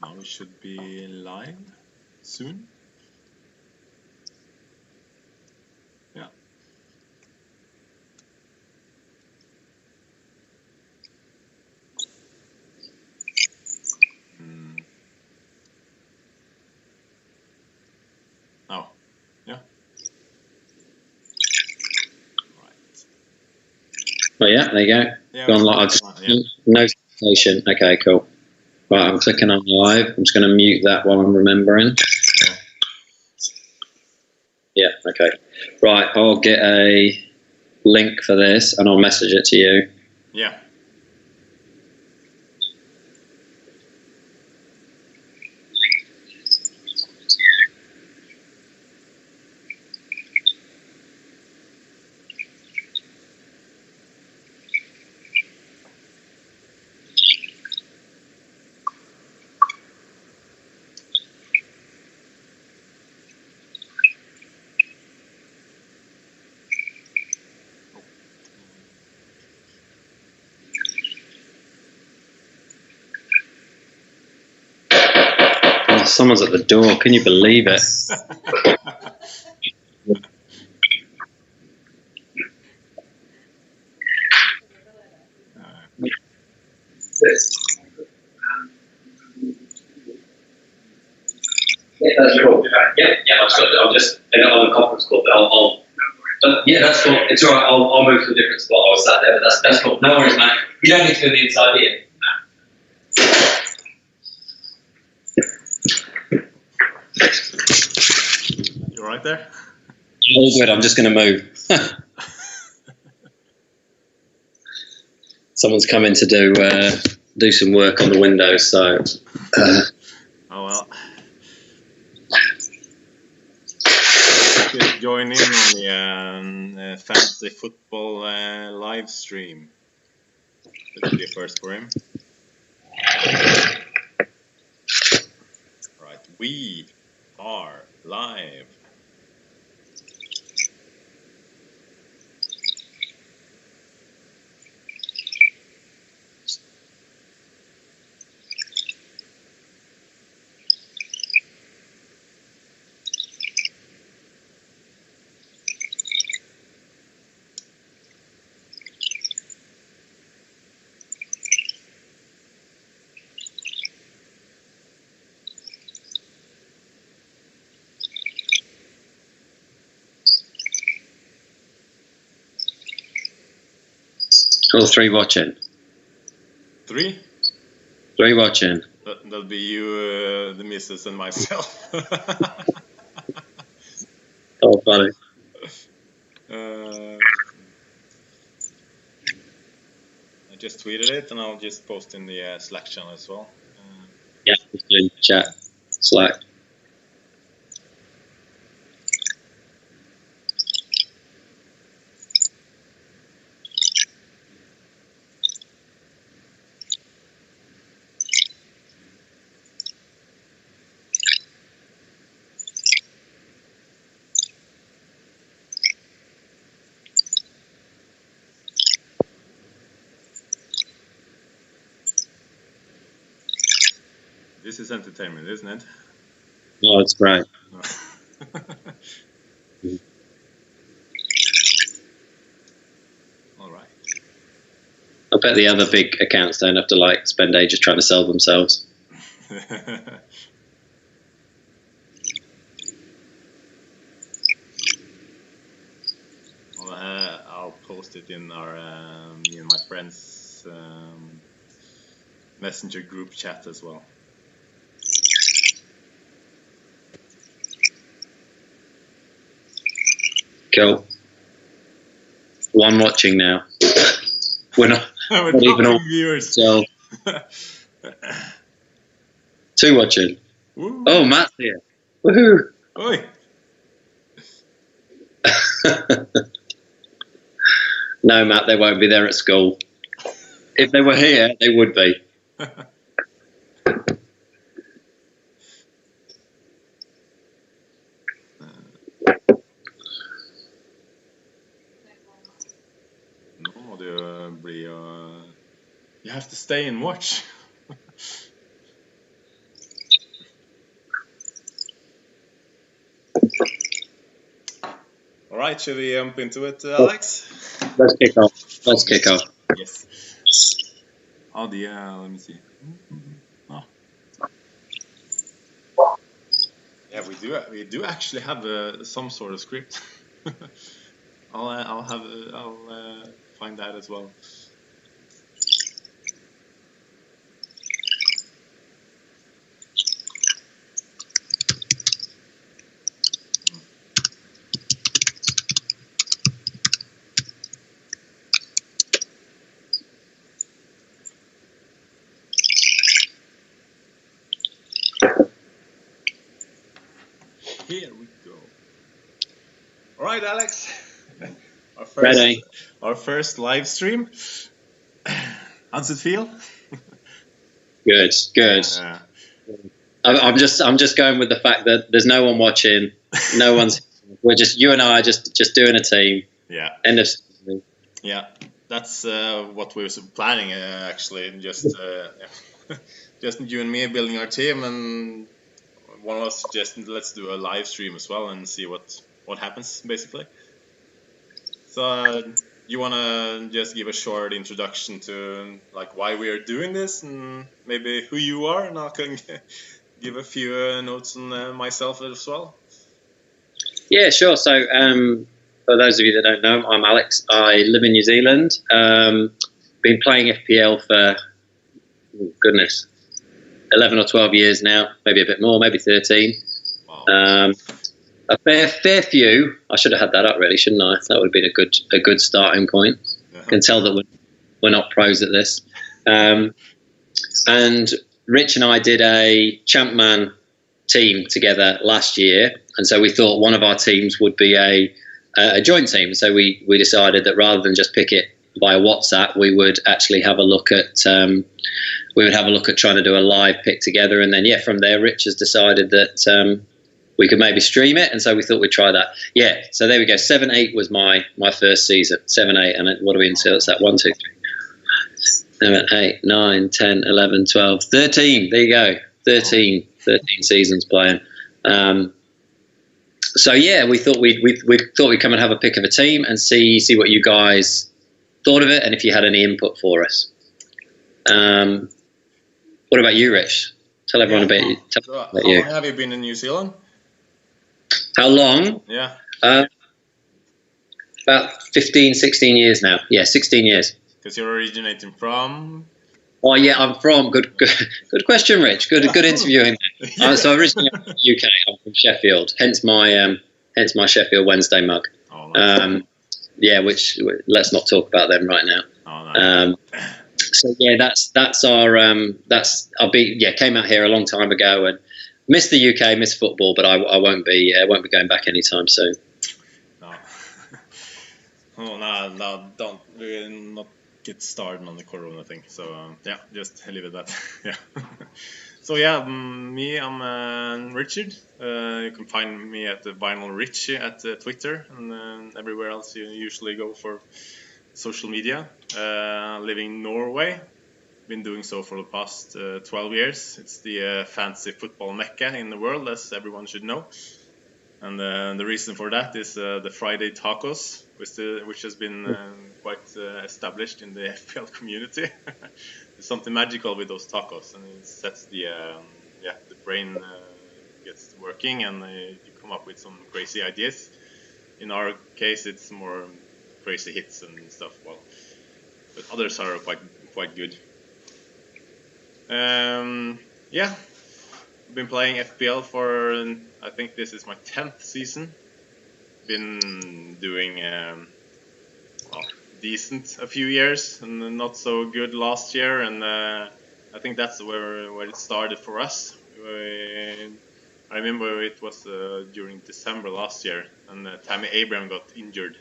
Now we should be live soon. Yeah. Oh, yeah. Right. Oh yeah, there you go. Yeah, Gone live. Notification. Okay, cool. Right, I'm clicking on live. I'm just going to mute that while I'm remembering. Yeah, okay. Right, I'll get a link for this and I'll message it to you. Yeah. Oh, someone's at the door. Can you believe it? Yeah, that's cool. Yeah, I'm just on a conference call, but yeah, that's cool. It's all right. I'll move to a different spot. I was sat there, but that's cool. No worries, man. You don't need to go the inside here. You right there? All good. I'm just going to move. Someone's coming to do some work on the windows, so. Oh well. Just join in on the fantasy football live stream. That would be a first for him. Right, we are live. All three watching. Three watching. That'll be you, the missus, and myself. Oh, funny. I just tweeted it, and I'll just post in the Slack channel as well. Yeah, just doing chat, Slack. This is entertainment, isn't it? Oh, it's great. All right. I bet the other big accounts don't have to spend ages trying to sell themselves. Well, I'll post it in our me and my friends messenger group chat as well. Cool. One watching now. We're not even all viewers. So, two watching. Woo. Oh, Matt's here. Woohoo! Oi. No, Matt, they won't be there at school. If they were here, they would be. No, you have to stay and watch. All right, should we jump into it, Alex? Let's kick off. Let's kick off. Yes. Oh, let me see. Oh. Yeah, we do actually have some sort of script. I'll find that as well. Here we go. All right, Alex. Our first live stream. How's it feel? Good. I'm just going with the fact that there's no one watching. No one's. We're just you and I are just doing a team. Yeah. End of story. Yeah, that's what we were planning actually. Just just you and me building our team, and one of us suggested let's do a live stream as well and see what happens basically. So you wanna just give a short introduction to like why we are doing this and maybe who you are, and I can give a few notes on myself as well. Yeah, sure. So for those of you that don't know, I'm Alex. I live in New Zealand. Been playing FPL for 11 or 12 years now, maybe a bit more, maybe 13. Wow. A fair few. I should have had that up really, shouldn't I? That would have been a good starting point. Uh-huh. Can tell that we're not pros at this. And Rich and I did a Champman team together last year, and so we thought one of our teams would be a joint team. So we decided that rather than just pick it via WhatsApp, we would actually have a look at trying to do a live pick together, and then from there, Rich has decided that we could maybe stream it, and so we thought we'd try that. Yeah, so there we go. 7-8 was my first season. 7-8, and what are we into? It's that 1, 2, 3, 7, 8, 9, 10, 11, 12, 13. There you go. 13 seasons playing. So yeah, we thought we'd come and have a pick of a team and see what you guys thought of it, and if you had any input for us. What about you, Rich? Tell everyone about you. How long have you been in New Zealand? How long? Yeah. About 15, 16 years now. Yeah, 16 years. Because you're originating from? Oh yeah, I'm from. Good question, Rich. Good interviewing. So originally I'm from the UK. I'm from Sheffield. Hence my Sheffield Wednesday mug. Oh, nice. Which let's not talk about them right now. Oh, nice. So yeah, that's our came out here a long time ago and missed the UK, missed football, but I won't be going back anytime soon. No. Oh no, don't not get started on the Corona thing. So just leave it at that. Yeah. So I'm Richard. You can find me at the Vinyl Richie at Twitter and everywhere else you usually go for social media. Living in Norway. Been doing so for the past 12 years. It's the fancy football mecca in the world, as everyone should know. And the reason for that is the Friday tacos, which has been quite established in the FPL community. There's something magical with those tacos, and it sets the brain gets working, and you come up with some crazy ideas. In our case, it's more crazy hits and stuff. But others are quite good. Been playing FPL for I think this is my 10th season. Been doing decent a few years and not so good last year, and I think that's where it started for us. I remember it was during December last year, and Tammy Abraham got injured.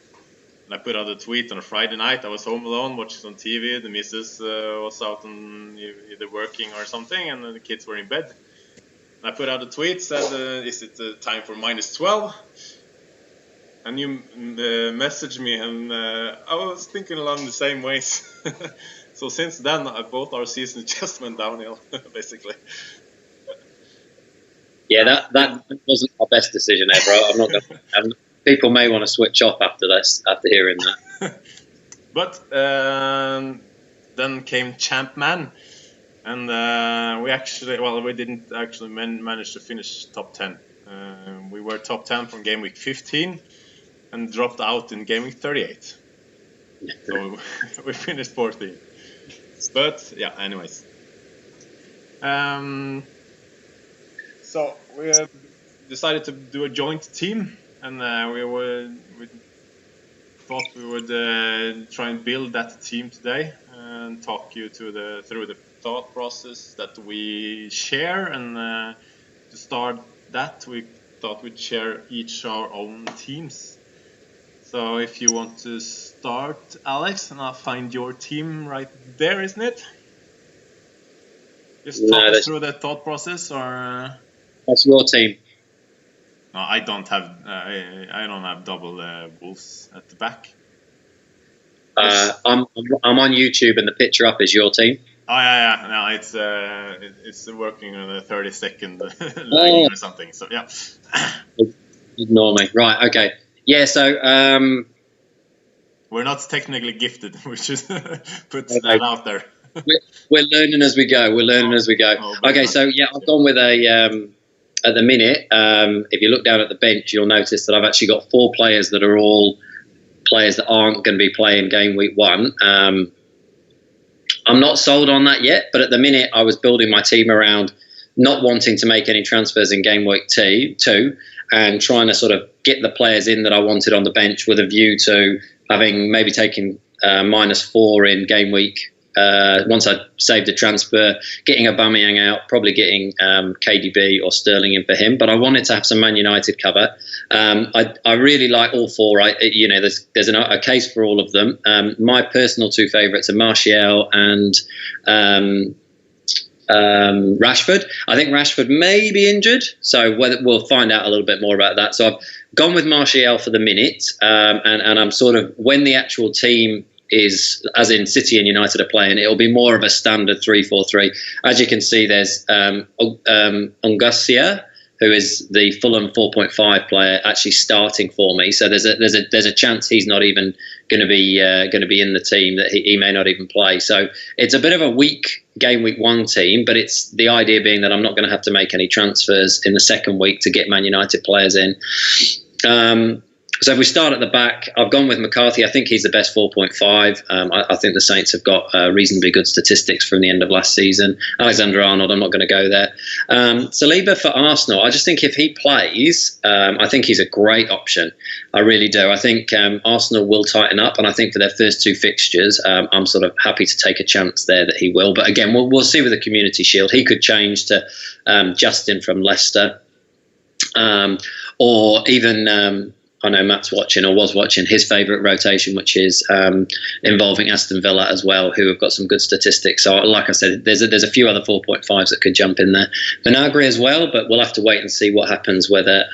And I put out a tweet on a Friday night. I was home alone watching some TV. The missus was out on either working or something, and the kids were in bed. And I put out a tweet, said, is it time for -12? And you messaged me, and I was thinking along the same ways. So since then, both our seasons just went downhill, basically. Yeah, that wasn't our best decision ever. I'm not going to people may want to switch off after this, after hearing that. But then came Champman, and we didn't actually manage to finish top 10. We were top 10 from game week 15 and dropped out in game week 38. So we finished 14th. But yeah, anyways. So we decided to do a joint team, and we thought we would try and build that team today and talk you through the thought process that we share. And to start that, we thought we'd share each our own teams. So if you want to start, Alex, and I'll find your team right there, isn't it? Just talk us through the thought process, or that's your team. No, I don't have. I don't have double Wolves at the back. I'm on YouTube, and the picture up is your team. Oh yeah. No, it's working on a 30-second lag or something. So yeah. Ignore me. Right. Okay. Yeah. So we're not technically gifted. We just put that out there. We're learning as we go. Okay. So yeah, I've gone with a. At the minute, if you look down at the bench, you'll notice that I've actually got 4 players that are all players that aren't going to be playing game week 1. I'm not sold on that yet, but at the minute I was building my team around not wanting to make any transfers in game week 2 and trying to sort of get the players in that I wanted on the bench with a view to having maybe taken -4 in game week. Once I saved a transfer, getting Aubameyang out, probably getting KDB or Sterling in for him. But I wanted to have some Man United cover. I really like all 4. There's a case for all of them. My personal 2 favourites are Martial and Rashford. I think Rashford may be injured, so we'll find out a little bit more about that. So I've gone with Martial for the minute, and I'm sort of, when the actual team is, as in City and United are playing, it'll be more of a standard 3-4-3. As you can see, there's Ongasia, who is the Fulham 4.5 player, actually starting for me. So there's a chance he's not even going to be in the team, that he may not even play. So it's a bit of a weak game week 1 team, but it's the idea being that I'm not going to have to make any transfers in the second week to get Man United players in. So if we start at the back, I've gone with McCarthy. I think he's the best 4.5. I think the Saints have got reasonably good statistics from the end of last season. Alexander-Arnold, I'm not going to go there. Saliba for Arsenal, I just think if he plays, I think he's a great option. I really do. I think Arsenal will tighten up, and I think for their first 2 fixtures, I'm sort of happy to take a chance there that he will. But again, we'll see with the Community Shield. He could change to Justin from Leicester, or even... I know Matt's watching, or was watching, his favourite rotation, which is involving Aston Villa as well, who have got some good statistics. So, like I said, there's a few other 4.5s that could jump in there. Vinagre as well, but we'll have to wait and see what happens, whether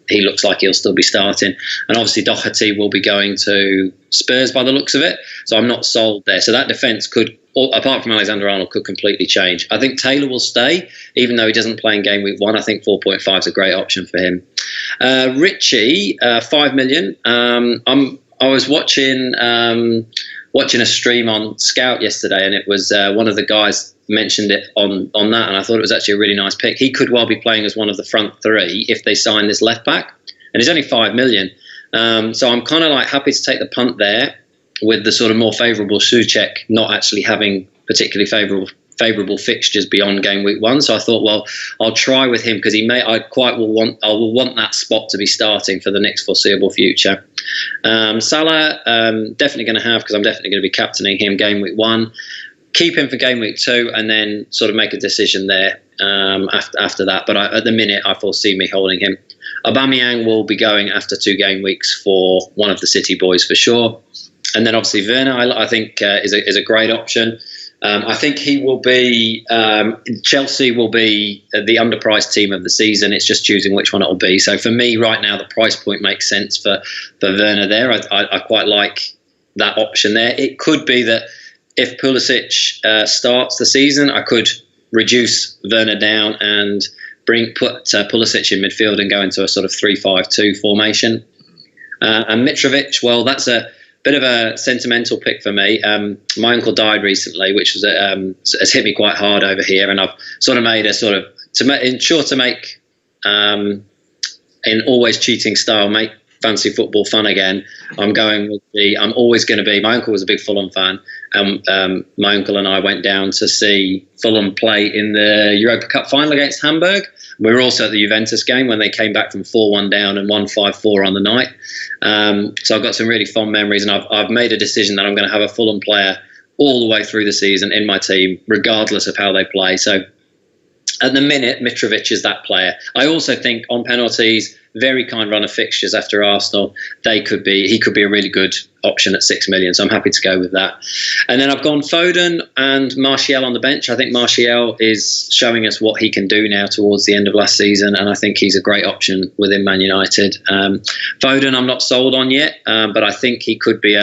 he looks like he'll still be starting. And obviously Doherty will be going to Spurs by the looks of it. So I'm not sold there. So that defence could, apart from Alexander-Arnold, could completely change. I think Taylor will stay, even though he doesn't play in game week 1. I think 4.5 is a great option for him. Richie, 5 million. I was watching a stream on Scout yesterday, and it was one of the guys mentioned it on that, and I thought it was actually a really nice pick. He could well be playing as one of the front 3 if they sign this left back, and he's only 5 million. So I'm kind of like happy to take the punt there, with the sort of more favourable Souček not actually having particularly favourable fixtures beyond game week 1. So I thought, well, I'll try with him, because I will want that spot to be starting for the next foreseeable future. Salah, definitely going to have, because I'm definitely going to be captaining him game week 1. Keep him for game week 2, and then sort of make a decision there after that. But at the minute, I foresee me holding him. Aubameyang will be going after 2 game weeks for one of the City boys for sure. And then obviously Werner, I think is a great option. I think he will be, Chelsea will be the underpriced team of the season. It's just choosing which one it will be. So for me right now, the price point makes sense for Werner there. I quite like that option there. It could be that if Pulisic starts the season, I could reduce Werner down and put Pulisic in midfield and go into a sort of 3-5-2 formation. And Mitrovic, well, that's a bit of a sentimental pick for me. My uncle died recently, which was has hit me quite hard over here, and I've sort of made a sort of to make in always cheating style, make fantasy football fun again. I'm always going to be. My uncle was a big Fulham fan, and my uncle and I went down to see Fulham play in the Europa Cup final against Hamburg. We were also at the Juventus game when they came back from 4-1 down and won 5-4 on the night. So I've got some really fond memories, and I've made a decision that I'm going to have a Fulham player all the way through the season in my team, regardless of how they play. So at the minute, Mitrovic is that player. I also think on penalties, very kind run of fixtures after Arsenal, he could be a really good option at 6 million. So I'm happy to go with that. And then I've gone Foden and Martial on the bench. I think Martial is showing us what he can do now towards the end of last season, and I think he's a great option within Man United. Foden, I'm not sold on yet, but I think he could be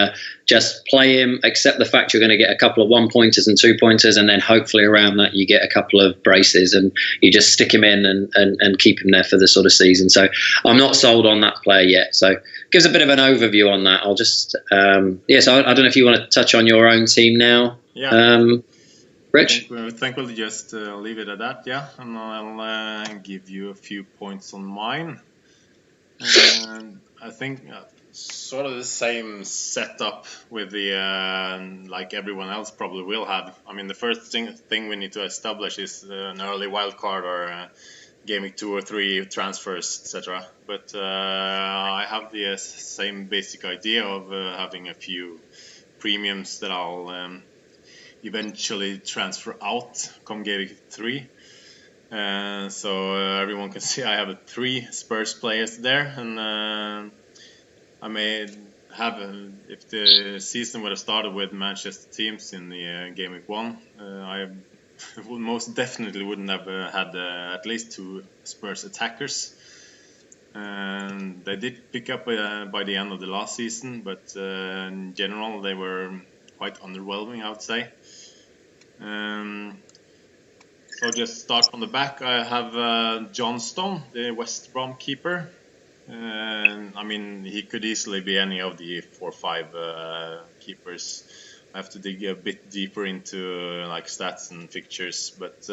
just play him, accept the fact you're going to get a couple of 1-pointers and 2-pointers, and then hopefully around that you get a couple of braces, and you just stick him in and keep him there for the sort of season. So I'm not sold on that player yet. So gives a bit of an overview on that. I'll just so I don't know if you want to touch on your own team now. Rich? I think we'll just leave it at that, yeah. And I'll give you a few points on mine. And I think sort of the same setup with the like everyone else probably will have. I mean, the first thing we need to establish is an early wild card or game week 2 or 3 transfers, etc. But I have the same basic idea of having a few premiums that I'll eventually transfer out come game week 3. So everyone can see I have 3 Spurs players there, and I may have, if the season would have started with Manchester teams in the game week 1, I most definitely wouldn't have had at least 2 Spurs attackers. And they did pick up by the end of the last season, but in general they were quite underwhelming, I would say. So just start from the back. I have Johnstone, the West Brom keeper. I mean, he could easily be any of the 4 or 5 keepers. I have to dig a bit deeper into like stats and fixtures, but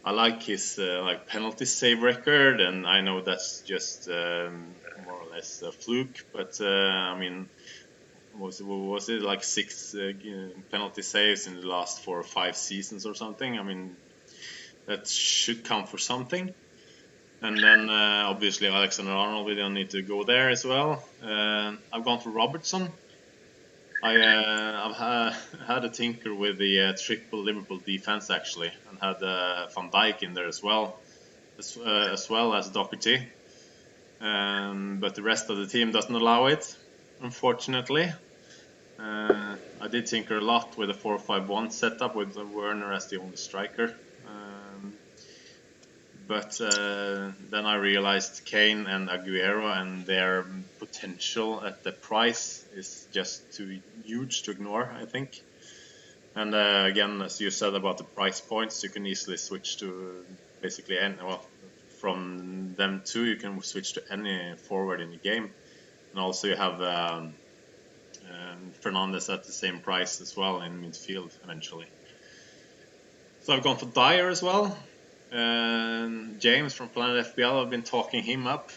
I like his like penalty save record, and I know that's just more or less a fluke. But I mean, was it like 6 penalty saves in the last 4 or 5 seasons or something? I mean, that should count for something. And then obviously Alexander-Arnold, we don't need to go there as well. I've gone for Robertson. I've had a tinker with the triple Liverpool defense actually, and had Van Dijk in there as well as Doherty. But the rest of the team doesn't allow it, unfortunately. I did tinker a lot with a 4-5-1 setup with Werner as the only striker. But then I realized Kane and Aguero and their potential at the price is just too huge to ignore, I think. And again, as you said about the price points, you can easily switch to basically from them two, you can switch to any forward in the game. And also you have Fernandes at the same price as well in midfield eventually. So I've gone for Dyer as well. James from Planet FPL, I've been talking him up,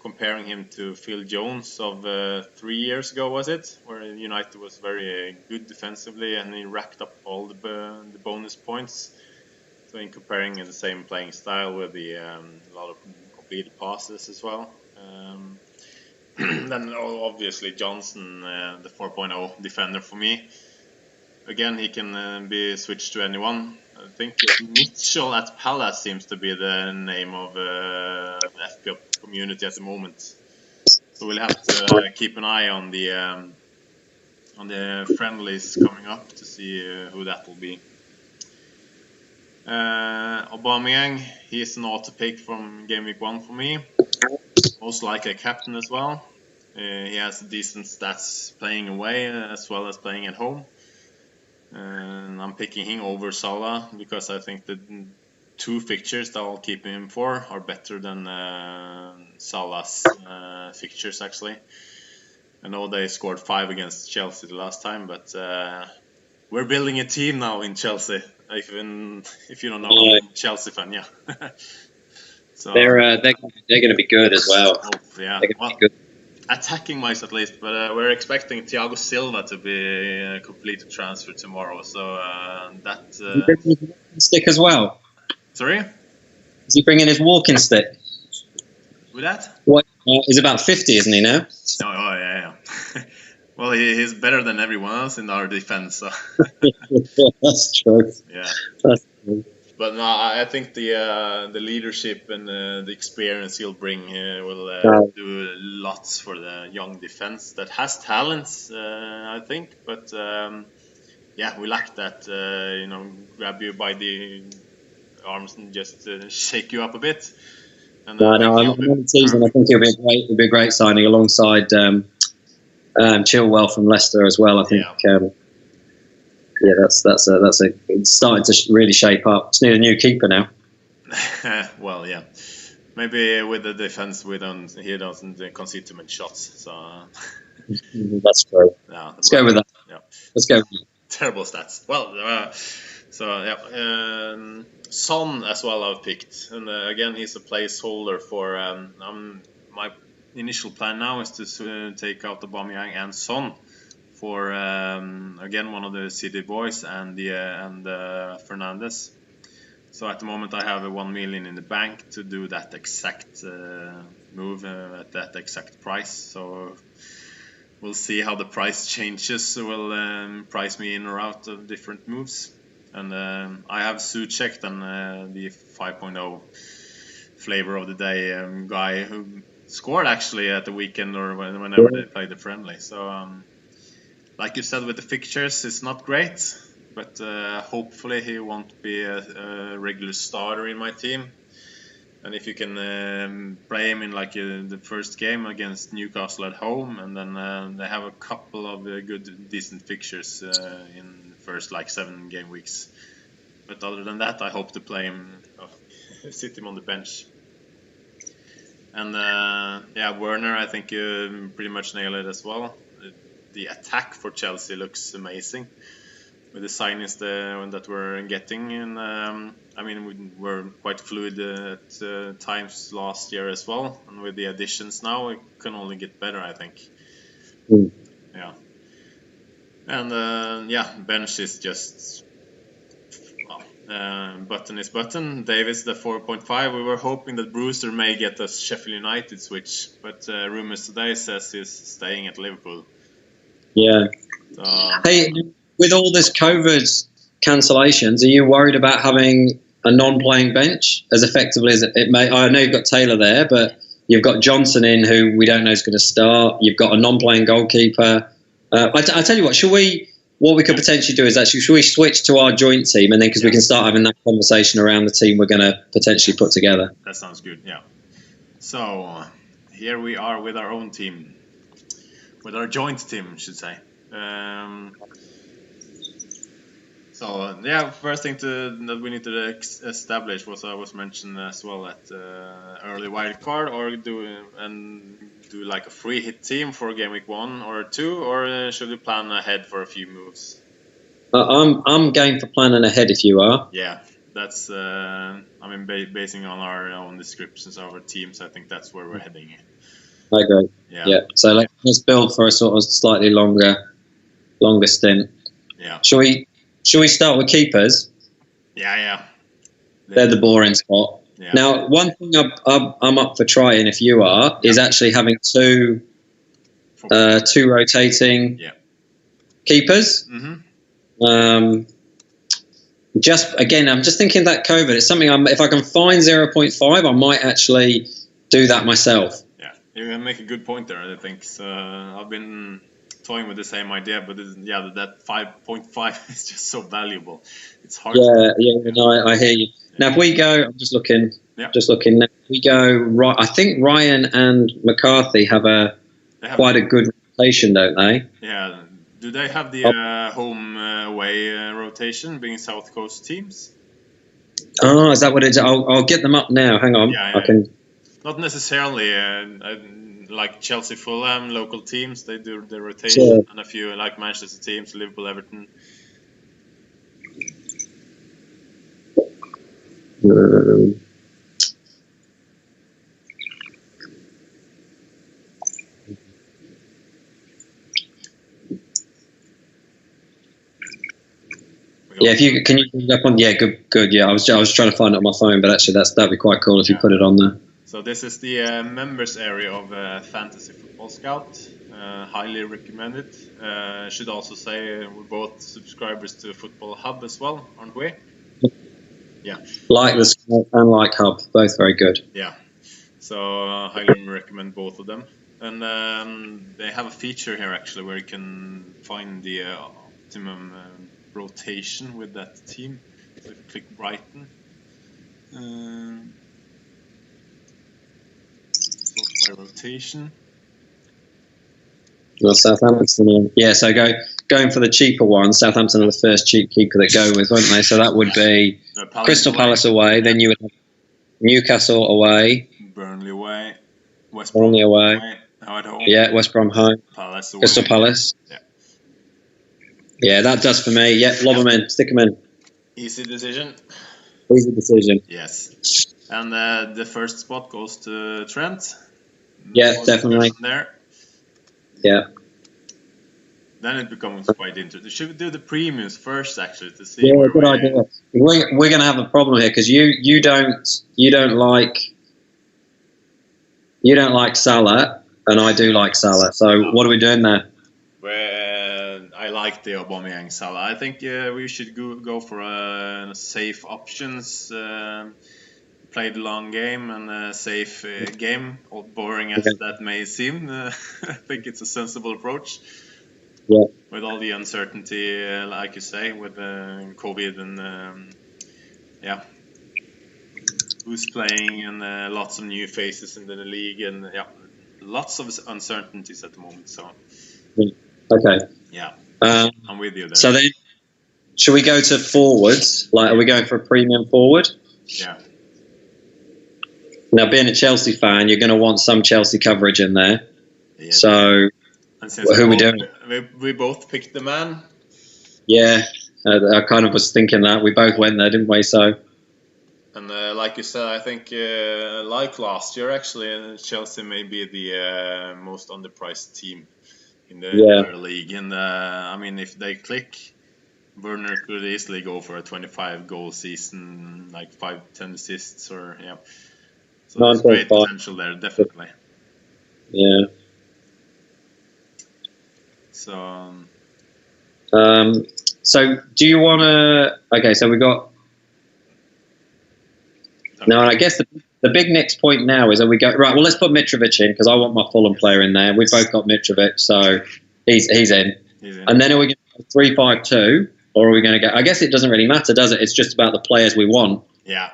comparing him to Phil Jones of 3 years ago, was it? Where United was very good defensively and he racked up all the bonus points. So in comparing the same playing style with a lot of completed passes as well. Then obviously Johnson, the 4.0 defender for me. Again, he can be switched to anyone. I think Mitchell at Palace seems to be the name of the FPL community at the moment. So we'll have to keep an eye on the friendlies coming up to see who that will be. Aubameyang, he's an auto pick from game week 1 for me. Most likely a captain as well. He has decent stats playing away as well as playing at home. And I'm picking him over Salah because I think that 2 fixtures that I'll keep him for are better than Salah's fixtures, actually. I know they scored 5 against Chelsea the last time, but we're building a team now in Chelsea. Even if you don't know, I'm a Chelsea fan, yeah. So they're going to be good as well. Yeah, they're well, be good. Attacking wise at least, but we're expecting Thiago Silva to be complete transfer tomorrow. So that stick as well. Sorry, is he bringing his walking stick? With that? What? He's about 50, isn't he now? Oh yeah. Well, he's better than everyone else in our defense. So. That's true. Yeah. That's true. But no, I think the leadership and the experience he'll bring will do lots for the young defense that has talents, I think. But yeah, we lack that. Grab you by the arms and just shake you up a bit. And, I'm on the season. I think he'll be a great signing alongside Chilwell from Leicester as well. I think. Yeah, that's it's starting to really shape up. Just need a new keeper now. Well, yeah, maybe with the defense, he doesn't concede too many shots. So that's true. Yeah, let's go with that. Yeah, let's go. Terrible stats. Well, Son as well I've picked, and again he's a placeholder for. My initial plan now is to take out Aubameyang and Son for again one of the City boys and Fernandes. So at the moment I have 1 million in the bank to do that exact move at that exact price. So we'll see how the price changes. Will price me in or out of different moves. And I have Souček and the 5.0 flavor of the day guy who scored actually at the weekend or whenever they played the friendly. So like you said, with the fixtures, it's not great, but hopefully he won't be a regular starter in my team. And if you can play him in like the first game against Newcastle at home, and then they have a couple of good, decent fixtures in the first like 7 game weeks. But other than that, I hope to play him, sit him on the bench. And Werner, I think you pretty much nailed it as well. The attack for Chelsea looks amazing with the signings that we're getting, and we were quite fluid at times last year as well, and with the additions now it can only get better, I think. Yeah, and bench is just button is button. Davis the 4.5. We were hoping that Brewster may get a Sheffield United switch, but rumors today says he's staying at Liverpool. Yeah. Hey, with all this COVID cancellations, are you worried about having a non-playing bench as effectively as it may? I know you've got Taylor there, but you've got Johnson in, who we don't know is going to start. You've got a non-playing goalkeeper. I tell you what, what we could potentially do is actually, should we switch to our joint team, and then because we can start having that conversation around the team we're going to potentially put together. That sounds good. Yeah. So here we are with our own team. With our joint team, I should say. First thing that we need to establish was mentioned as well at early wildcard, or do like a free hit team for game week 1 or 2, or should we plan ahead for a few moves? I'm game for planning ahead if you are. Yeah, that's basing on our own descriptions of our teams, I think that's where we're heading. I agree. Yeah. So let's build for a sort of slightly longer stint. Yeah. Shall we start with keepers? Yeah. They're the boring spot. Yeah. Now, one thing I'm up for trying, if you are, is actually having two rotating keepers. Mm-hmm. I'm just thinking that COVID is something. If I can find 0.5, I might actually do that myself. You make a good point there, I think. So, I've been toying with the same idea, but that 5.5 is just so valuable. It's hard. No, I hear you. Now, if we go, I'm just looking. Now. If we go right, I think Ryan and McCarthy have quite a good rotation, don't they? Yeah. Do they have the home away rotation, being South Coast teams? Oh, is that what it is? I'll get them up now. Hang on. Yeah, I can. not necessarily like Chelsea, Fulham, local teams. They do the rotation, Sure. and a few like Manchester teams, Liverpool, Everton. Yeah, if you can you put it up on? Yeah, good. Yeah, I was trying to find it on my phone, but actually that'd be quite cool if you put it on there. So this is the members area of Fantasy Football Scout. Highly recommended. Should also say we're both subscribers to Football Hub as well, aren't we? Yeah. Like the Scout and like Hub, both very good. Yeah. So highly recommend both of them. And they have a feature here actually where you can find the optimum rotation with that team. So if you click Brighton, sort by rotation. Well, Southampton. Yeah, so going for the cheaper one. Southampton are the first cheap keeper that go with, weren't they? So that would be Crystal Palace away. Then you would have Newcastle away, Burnley away, West Brom away. At home. Yeah, West Brom home. Palace away. Crystal Palace. Yeah. Yeah, that does for me. Yeah, lob them in, stick them in. Easy decision. Easy decision. Yes. And the first spot goes to Trent. Yeah, No definitely. there. Yeah. Then it becomes quite interesting. Should we do the premiums first, actually, to see? Yeah, good idea. We're going to have a problem here because you don't like Salah, and I do like Salah. So what are we doing there? I like the Aubameyang Salah. I think we should go for safe options. Play the long game and a safe game, all boring as that may seem. I think it's a sensible approach. Yeah. With all the uncertainty, like you say, with COVID and who's playing and lots of new faces in the league and lots of uncertainties at the moment. So. Okay. Yeah. I'm with you there. So then, should we go to forwards? Like, are we going for a premium forward? Yeah. Now, being a Chelsea fan, you're going to want some Chelsea coverage in there. Yeah. So, who are we doing? We both picked the man. Yeah, I kind of was thinking that. We both went there, didn't we? So. And like you said, I think like last year, actually, Chelsea may be the most underpriced team in the league. And I mean, if they click, Werner could easily go for a 25-goal season, like 5-10 assists, or So there's great potential there, definitely. Yeah. So. So do you want to? Okay, so we got. No, and I guess the big next point now is that we go right. Well, let's put Mitrovic in because I want my Fulham player in there. We've both got Mitrovic, so he's in. And then are we going to 3-5-2, or are we going to go? I guess it doesn't really matter, does it? It's just about the players we want. Yeah.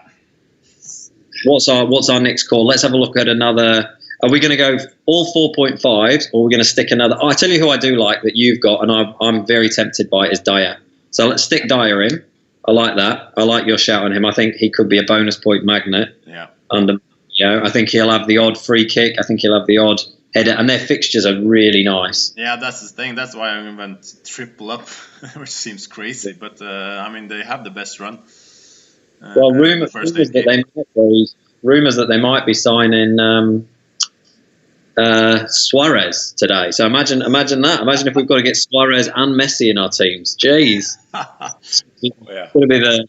What's our next call? Let's have a look at another. Are we going to go all 4.5s, or are we going to stick another? I tell you who I do like that you've got, and I'm very tempted by is Dyer. So let's stick Dyer in. I like that. I like your shout on him. I think he could be a bonus point magnet. Yeah. I think he'll have the odd free kick. I think he'll have the odd header, and their fixtures are really nice. Yeah, that's the thing. That's why I went triple up, which seems crazy, but I mean they have the best run. Well, rumors that they might be signing Suarez today. So imagine that. Imagine if we've got to get Suarez and Messi in our teams. Jeez. It's going to be the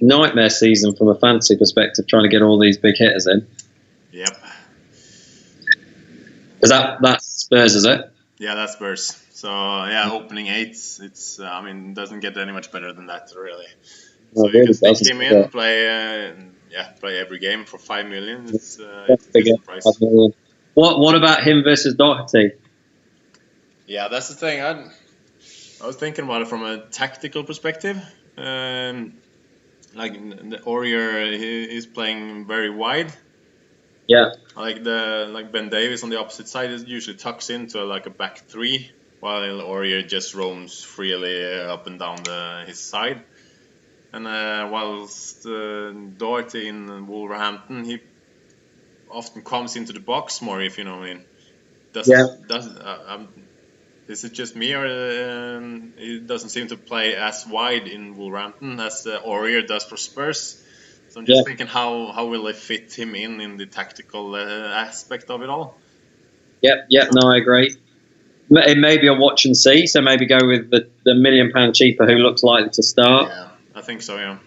nightmare season from a fantasy perspective, trying to get all these big hitters in. Yep. Is that's Spurs, is it? Yeah, that's Spurs. So opening 8. It's it doesn't get any much better than that, really. So you can stick him in, play every game for 5 million. It's a decent price. What about him versus Doherty? Yeah, that's the thing. I was thinking about it from a tactical perspective. Like the Aurier, he's playing very wide. Yeah. Like Ben Davies on the opposite side is usually tucks into a back 3, while Aurier just roams freely up and down his side. And whilst Doherty in Wolverhampton, he often comes into the box more, if you know what I mean. Is it just me, or he doesn't seem to play as wide in Wolverhampton as Aurier does for Spurs? So I'm just thinking, how will they fit him in the tactical aspect of it all? Yep, no, I agree. It may be a watch and see, so maybe go with the £1 million cheaper who looks likely to start. Yeah, I think so, yeah.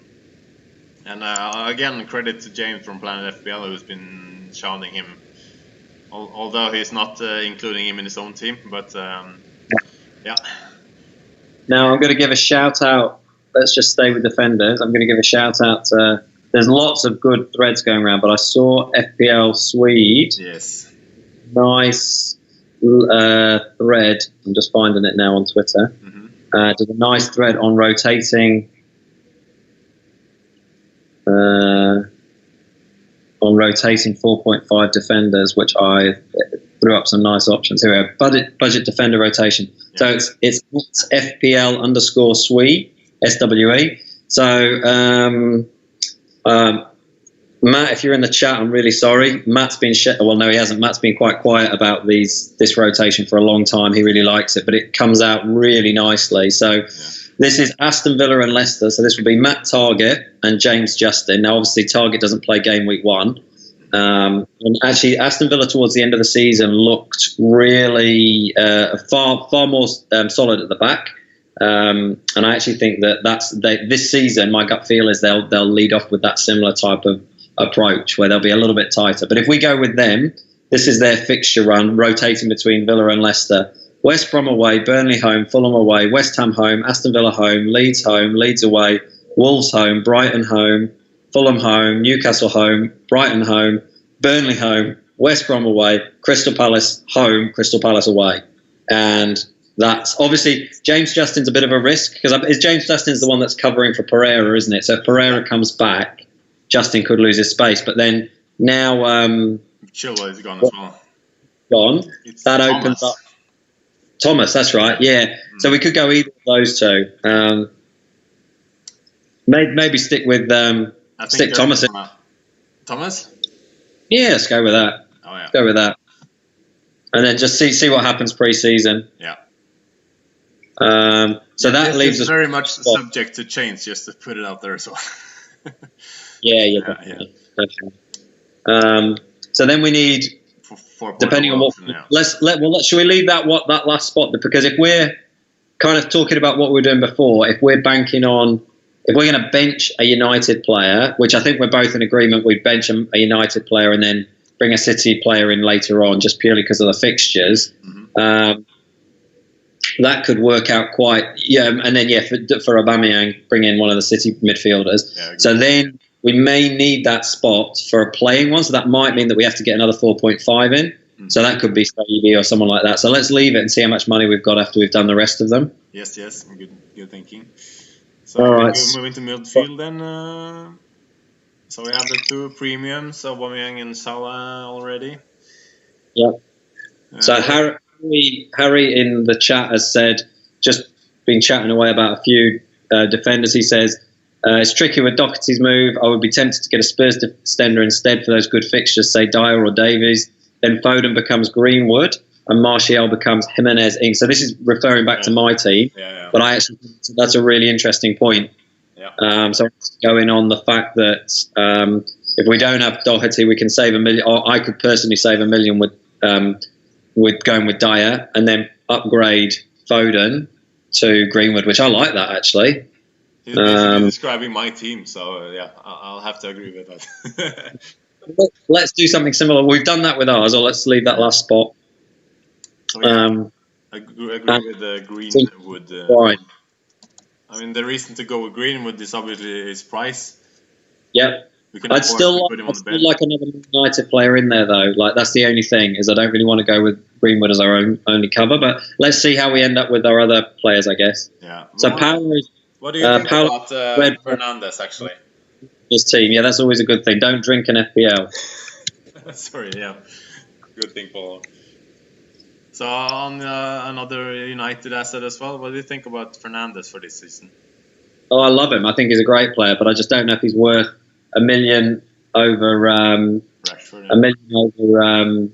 And again, credit to James from Planet FPL, who's been shouting him, although he's not including him in his own team, but yeah. Now I'm going to give a shout out. Let's just stay with defenders. I'm going to give a shout out to. There's lots of good threads going around, but I saw FPL Swede. Yes. Nice thread. I'm just finding it now on Twitter. Mm-hmm. Did a nice thread on rotating. On rotating 4.5 defenders, which I threw up some nice options here. Budget defender rotation. Yeah. So it's FPL _Swede, SWE. So Matt, if you're in the chat, I'm really sorry. Matt's been well, no, he hasn't. Matt's been quite quiet about this rotation for a long time. He really likes it, but it comes out really nicely. So this is Aston Villa and Leicester. So this will be Matt Targett and James Justin. Now, obviously, Targett doesn't play game week 1. And actually, Aston Villa towards the end of the season looked really far more solid at the back. And I actually think that this season, my gut feel is they'll lead off with that similar type of approach where they'll be a little bit tighter. But if we go with them, this is their fixture run, rotating between Villa and Leicester. West Brom away, Burnley home, Fulham away, West Ham home, Aston Villa home, Leeds away, Wolves home, Brighton home, Fulham home, Newcastle home, Brighton home, Burnley home, West Brom away, Crystal Palace home, Crystal Palace away. And that's obviously James Justin's a bit of a risk because James Justin's the one that's covering for Pereira, isn't it? So if Pereira comes back, Justin could lose his space. But then now Chilwell is gone as well. Gone. That opens up. Thomas, that's right. Yeah. So we could go either of those two. Maybe stick with stick Thomas in. Thomas? Yeah, let's go with that. Oh yeah. Let's go with that. And then just see what happens pre-season. Yeah. So that leaves us very much subject to change, just to put it out there as well. Yeah. So then we need, depending on what, should we leave that last spot? Because if we're kind of talking about what we were doing before, if we're banking on, if we're going to bench a United player, which I think we're both in agreement, we'd bench a United player and then bring a City player in later on, just purely because of the fixtures. Mm-hmm. That could work out quite, and then for Aubameyang, bring in one of the City midfielders. Yeah, so then we may need that spot for a playing one. So that might mean that we have to get another 4.5 in. Mm-hmm. So that could be Saidi or someone like that. So let's leave it and see how much money we've got after we've done the rest of them. Yes, good thinking. So all right, we'll move into midfield then. So we have the two premiums, Aubameyang and Salah already. Yeah. So Harry in the chat has said, just been chatting away about a few defenders. He says, it's tricky with Doherty's move. I would be tempted to get a Spurs defender instead for those good fixtures, say Dyer or Davies. Then Foden becomes Greenwood and Martial becomes Jimenez Ings. So this is referring back to my team, but I actually think that's a really interesting point. Yeah. So going on the fact that if we don't have Doherty, we can save $1 million, or I could personally save $1 million with going with Dyer and then upgrade Foden to Greenwood, which I like that actually. He's basically describing my team, so I'll have to agree with that. Let's do something similar. We've done that with ours, or let's leave that last spot. I agree with Greenwood. Right. I mean, the reason to go with Greenwood is obviously his price. Yep. I'd still like another United player in there, though. Like, that's the only thing, is I don't really want to go with Greenwood as our only cover. But let's see how we end up with our other players, I guess. Yeah. So what do you think about Fernandes, actually? His team, that's always a good thing. Don't drink an FPL. Sorry, good thing, Paul. So on another United asset as well, what do you think about Fernandes for this season? Oh, I love him. I think he's a great player, but I just don't know if he's worth $1 million over Rashford. $1 million over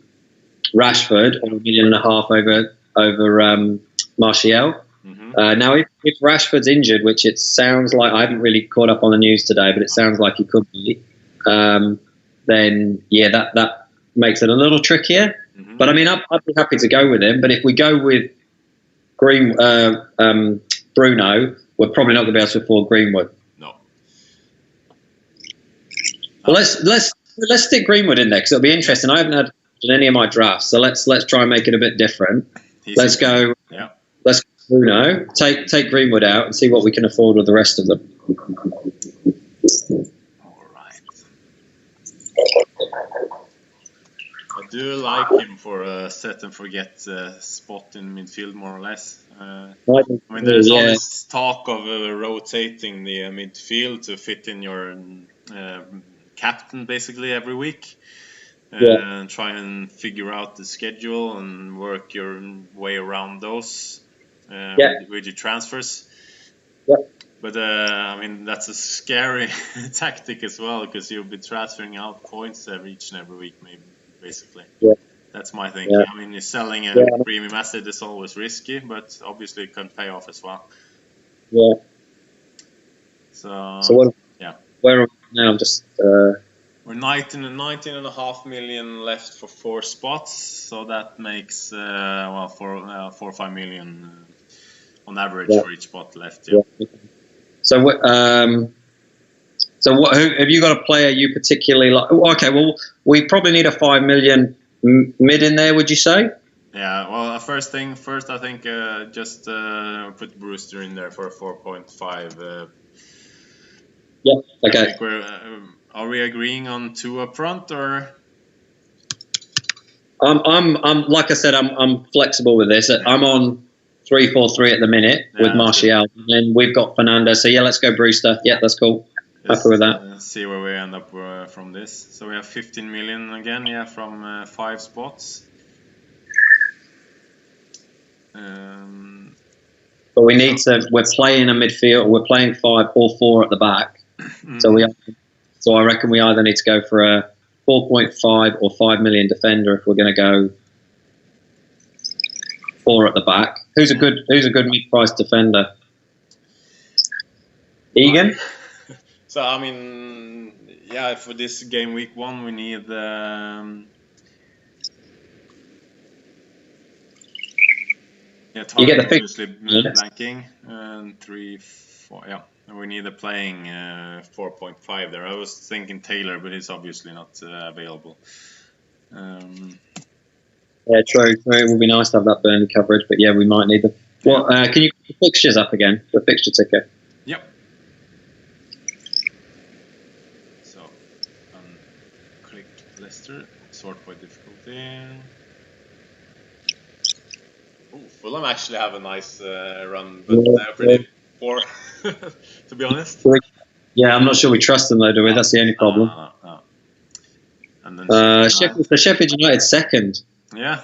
Rashford, or $1.5 million over Martial. Now, if Rashford's injured, which it sounds like, I haven't really caught up on the news today, but it sounds like he could be, then yeah, that makes it a little trickier. But I mean, I'd be happy to go with him. But if we go with Bruno, we're probably not going to be able to afford Greenwood. No. Well, let's stick Greenwood in there because it'll be interesting. I haven't had any of my drafts, so let's try and make it a bit different. Let's go Bruno. Take Greenwood out and see what we can afford with the rest of them. All right. I do like him for a set and forget spot in midfield, more or less. I mean, there's always talk of rotating the midfield to fit in your captain basically every week. And try and figure out the schedule and work your way around those with your transfers. But I mean, that's a scary tactic as well, because you'll be transferring out points each and every week, maybe, basically. That's my thinking. I mean, you're selling a premium asset is always risky, but obviously it can pay off as well. So what? Where are we now? Just. We're 19.5 million left for 4 spots, so that makes 4 or 5 million on average for each spot left. So what? Who have you got a player you particularly like? Okay, well, we probably need a 5 million mid in there. Would you say? Yeah. Well, first, I think just put Brewster in there for a 4.5. Okay. Are we agreeing on 2 up front, or? I'm like I said, I'm flexible with this. I'm on 3-4-3 at the minute with Martial, and then we've got Fernando. So let's go Brewster. Yeah, that's cool. Happy with that. See where we end up from this. So we have 15 million again, from 5 spots. But we need to. We're playing a midfield. We're playing 5 or 4 at the back. So I reckon we either need to go for a 4.5 or 5 million defender if we're going to go 4 at the back. Who's a good mid-price defender? Egan. So I mean, for this game week 1 we need. You get the obviously blanking and 3, 4. We need a playing 4.5 there. I was thinking Taylor, but he's obviously not available. Yeah, true. It would be nice to have that Burnley coverage, but we might need the. Can you put the fixtures up again? The fixture ticker. Yep. So, click Leicester, sort by difficulty. Fulham actually have a nice run, but they're pretty poor, to be honest. Yeah, I'm not sure we trust them though, do we? That's the only problem. And then Sheffield United second. Yeah.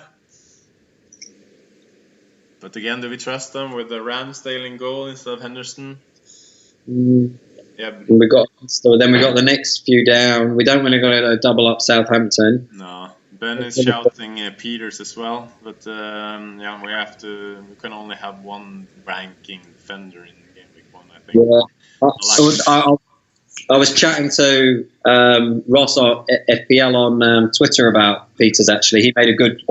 But again, do we trust them with the Ramsdale in goal instead of Henderson? Yeah. Then we got the next few down. We don't want to go to double up Southampton. No. Ben is shouting Peters as well, but we can only have one ranking defender in game week 1, I think. I was chatting to Ross or FPL on Twitter about Peters. Actually,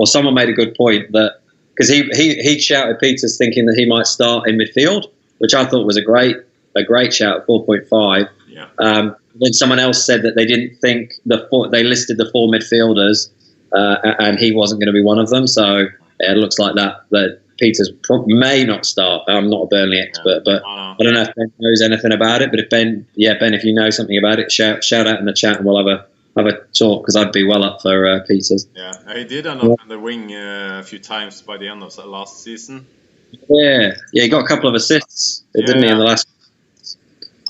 someone made a good point that because he shouted Peters thinking that he might start in midfield, which I thought was a great shout at 4.5. Yeah. Then someone else said that they didn't think they listed the 4 midfielders. And he wasn't going to be one of them, so it looks like that Peters may not start. I'm not a Burnley expert, but I don't know if Ben knows anything about it. But if Ben, if you know something about it, shout out in the chat, and we'll have a talk because I'd be well up for Peters. Yeah, he did end up in the wing a few times by the end of last season. Yeah, he got a couple of assists, didn't he, in the last?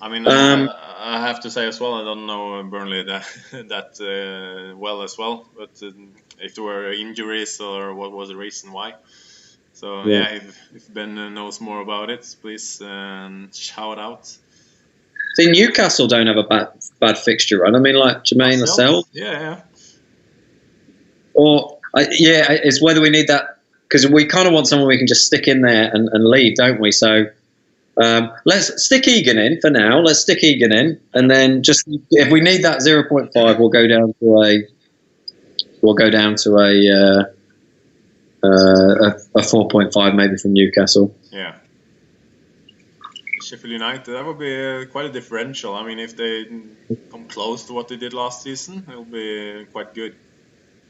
I mean, I have to say as well, I don't know Burnley that well as well, but if there were injuries or what was the reason why. So if Ben knows more about it, please shout out. See, Newcastle don't have a bad fixture run. I mean, like Jermaine Lascelles. Yeah. Or it's whether we need that, because we kind of want someone we can just stick in there and lead, don't we? So let's stick Egan in for now. Let's stick Egan in, and then just if we need that 0.5, we'll go down to a 4.5 maybe from Newcastle. Yeah. Sheffield United, that would be quite a differential. I mean, if they come close to what they did last season, it'll be quite good.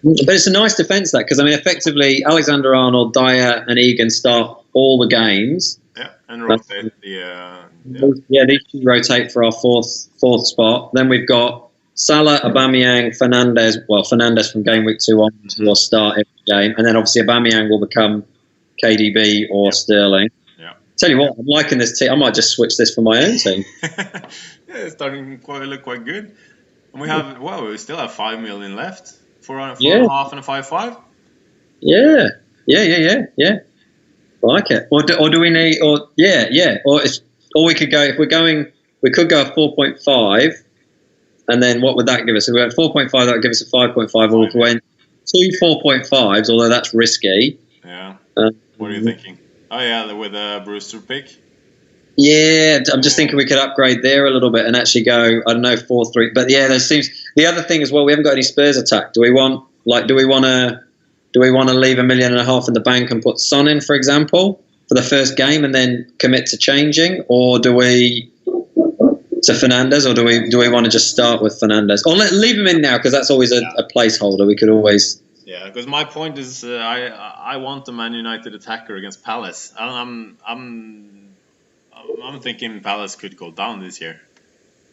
But it's a nice defence, that, because I mean, effectively, Alexander-Arnold, Dyer, and Egan start all the games. Yeah, and rotate these two rotate for our fourth spot. Then we've got Salah, Aubameyang, Fernandes. Well, Fernandes from game week 2 on will start every game, and then obviously Aubameyang will become KDB or Sterling. Yeah. Tell you what, I'm liking this team. I might just switch this for my own team. Yeah, it's starting to look quite good. And we still have 5 million left. 4.5 and a 5.5. Yeah. I like it. Or do we need? Or we could go if we're going. We could go a 4.5, and then what would that give us? If we went 4.5, that would give us a 5.5. Or if we went 2 4.5s, although that's risky. Yeah. What are you thinking? Oh yeah, with a Brewster pick. Yeah, I'm just thinking we could upgrade there a little bit and actually go, I don't know, 4-3. But yeah, there seems. The other thing as well, we haven't got any Spurs attack. Do we want to leave $1.5 million in the bank and put Son in, for example, for the first game and then commit to changing, or do we to Fernandes, or do we want to just start with Fernandes, or leave him in now because that's always a placeholder. We could always. Yeah, because my point is, I want the Man United attacker against Palace. I'm thinking Palace could go down this year.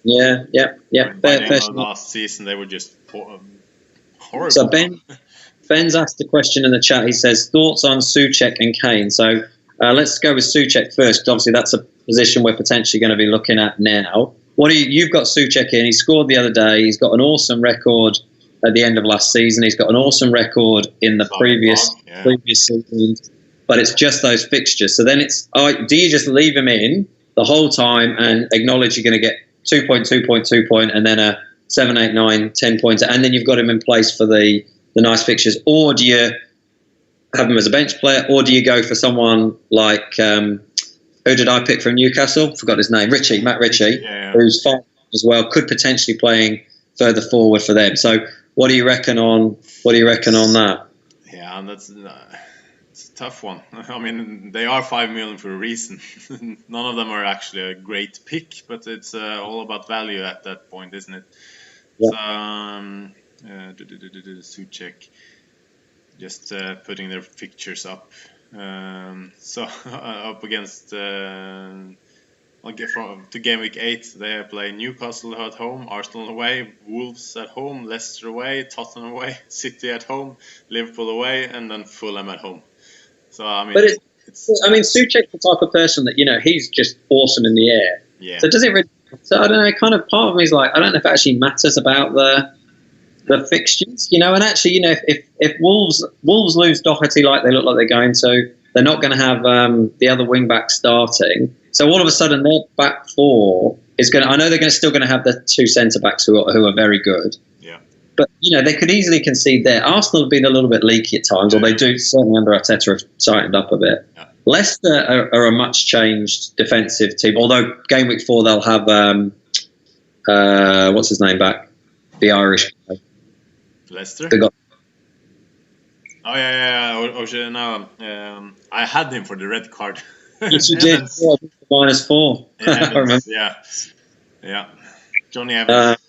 Yeah. By the end of last season, they were just horrible. So Ben's asked a question in the chat. He says, thoughts on Souček and Kane? So let's go with Souček first, because obviously that's a position we're potentially going to be looking at now. You've got Souček in. He scored the other day. He's got an awesome record at the end of last season. He's got an awesome record in the previous season. But it's just those fixtures. So then do you just leave him in the whole time and acknowledge you're going to get 2 point, and then a 7, 8, 9, 10 points, and then you've got him in place for the nice fixtures? Or do you have him as a bench player, or do you go for someone like, who did I pick from Newcastle? Forgot his name. Matt Ritchie, who's fine as well, could potentially playing further forward for them. So what do you reckon on that? Yeah, and that's it's a tough one. I mean, they are 5 million for a reason. None of them are actually a great pick, but it's all about value at that point, isn't it? Yeah. So, Souček, just putting their fixtures up. So up against I'll get to game week 8. They play Newcastle at home, Arsenal away, Wolves at home, Leicester away, Tottenham away, City at home, Liverpool away, and then Fulham at home. So I mean, Souček's the type of person that he's just awesome in the air. Yeah. So does it really? So I don't know. Kind of part of me is like, I don't know if it actually matters about the fixtures, and actually, if Wolves lose Doherty like they look like they're going to, they're not going to have the other wing back starting. So all of a sudden, their back four is going to. I know they're still going to have the 2 centre backs who are very good. Yeah. But they could easily concede there. Arsenal have been a little bit leaky at times, or they do certainly under Arteta have tightened up a bit. Yeah. Leicester are a much changed defensive team. Although game week 4 they'll have what's his name back, the Irish guy. Leicester. Oh yeah. No, I had him for the red card. Yes, you did. -4. I remember. Yeah. Johnny Evans.